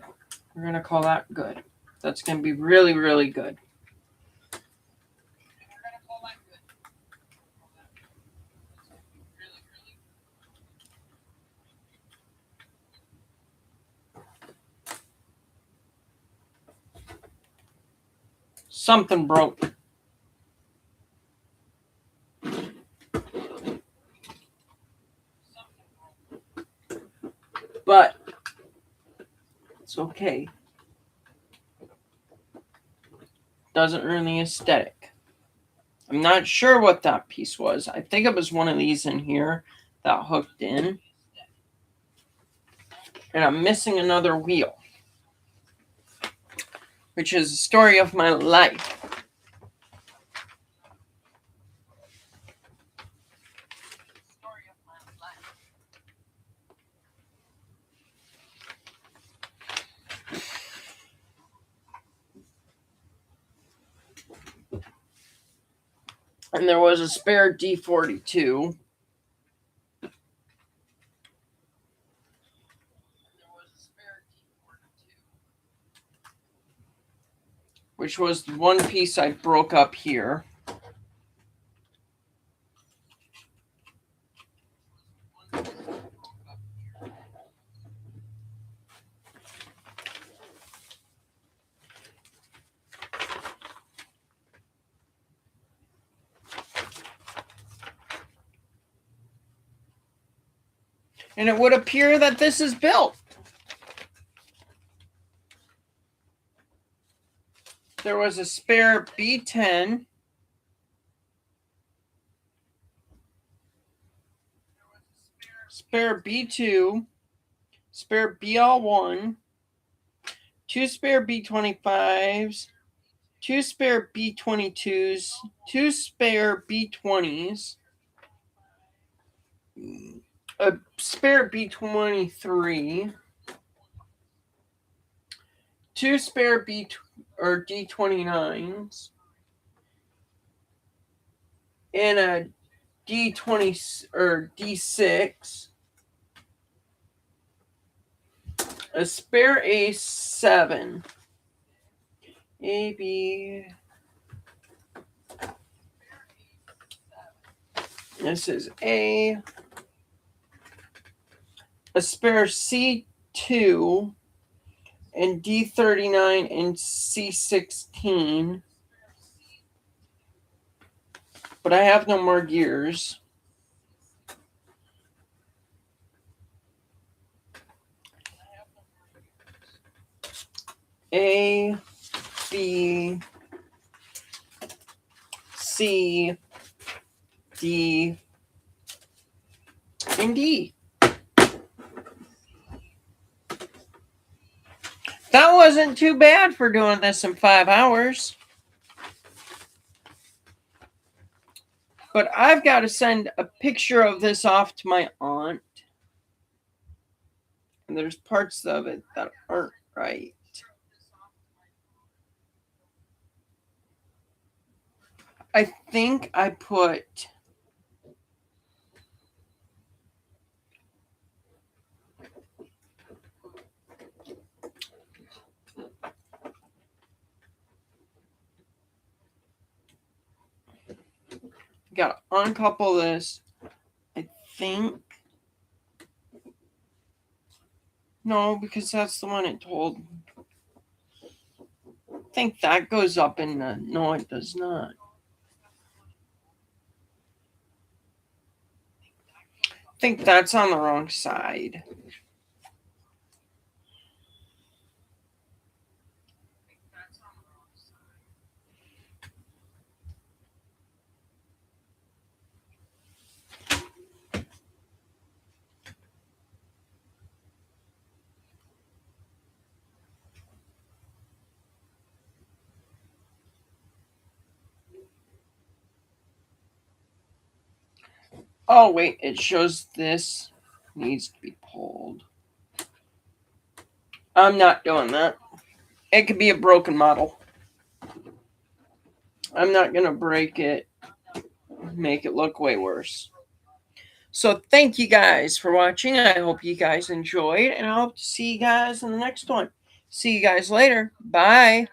We're going to call that good. That's going to be really, really good. Something broke. But it's okay. Doesn't ruin the aesthetic. I'm not sure what that piece was. I think it was one of these in here that hooked in. And I'm missing another wheel, which is the story of my life. And there was a spare D42. Which was the one piece I broke up here. And it would appear that this is built. There was a spare B10. Spare B2. Spare BL1. 2 spare B25s, 2 spare B22s, 2 spare B20s, a spare B23, 2 spare D29s, and a D20 or D6, a spare A7, A, B, this is A spare C2, and D39 and C16, but I have no more gears. A, B, C, D, and D. That wasn't too bad for doing this in 5 hours. But I've got to send a picture of this off to my aunt. And there's parts of it that aren't right. I think I put got to uncouple this. I think no, because that's the one it told. I think that goes up in the no, it does not. I think that's on the wrong side. Oh, wait, it shows this needs to be pulled. I'm not doing that. It could be a broken model. I'm not going to break it, make it look way worse. So thank you guys for watching. I hope you guys enjoyed, and I hope to see you guys in the next one. See you guys later. Bye.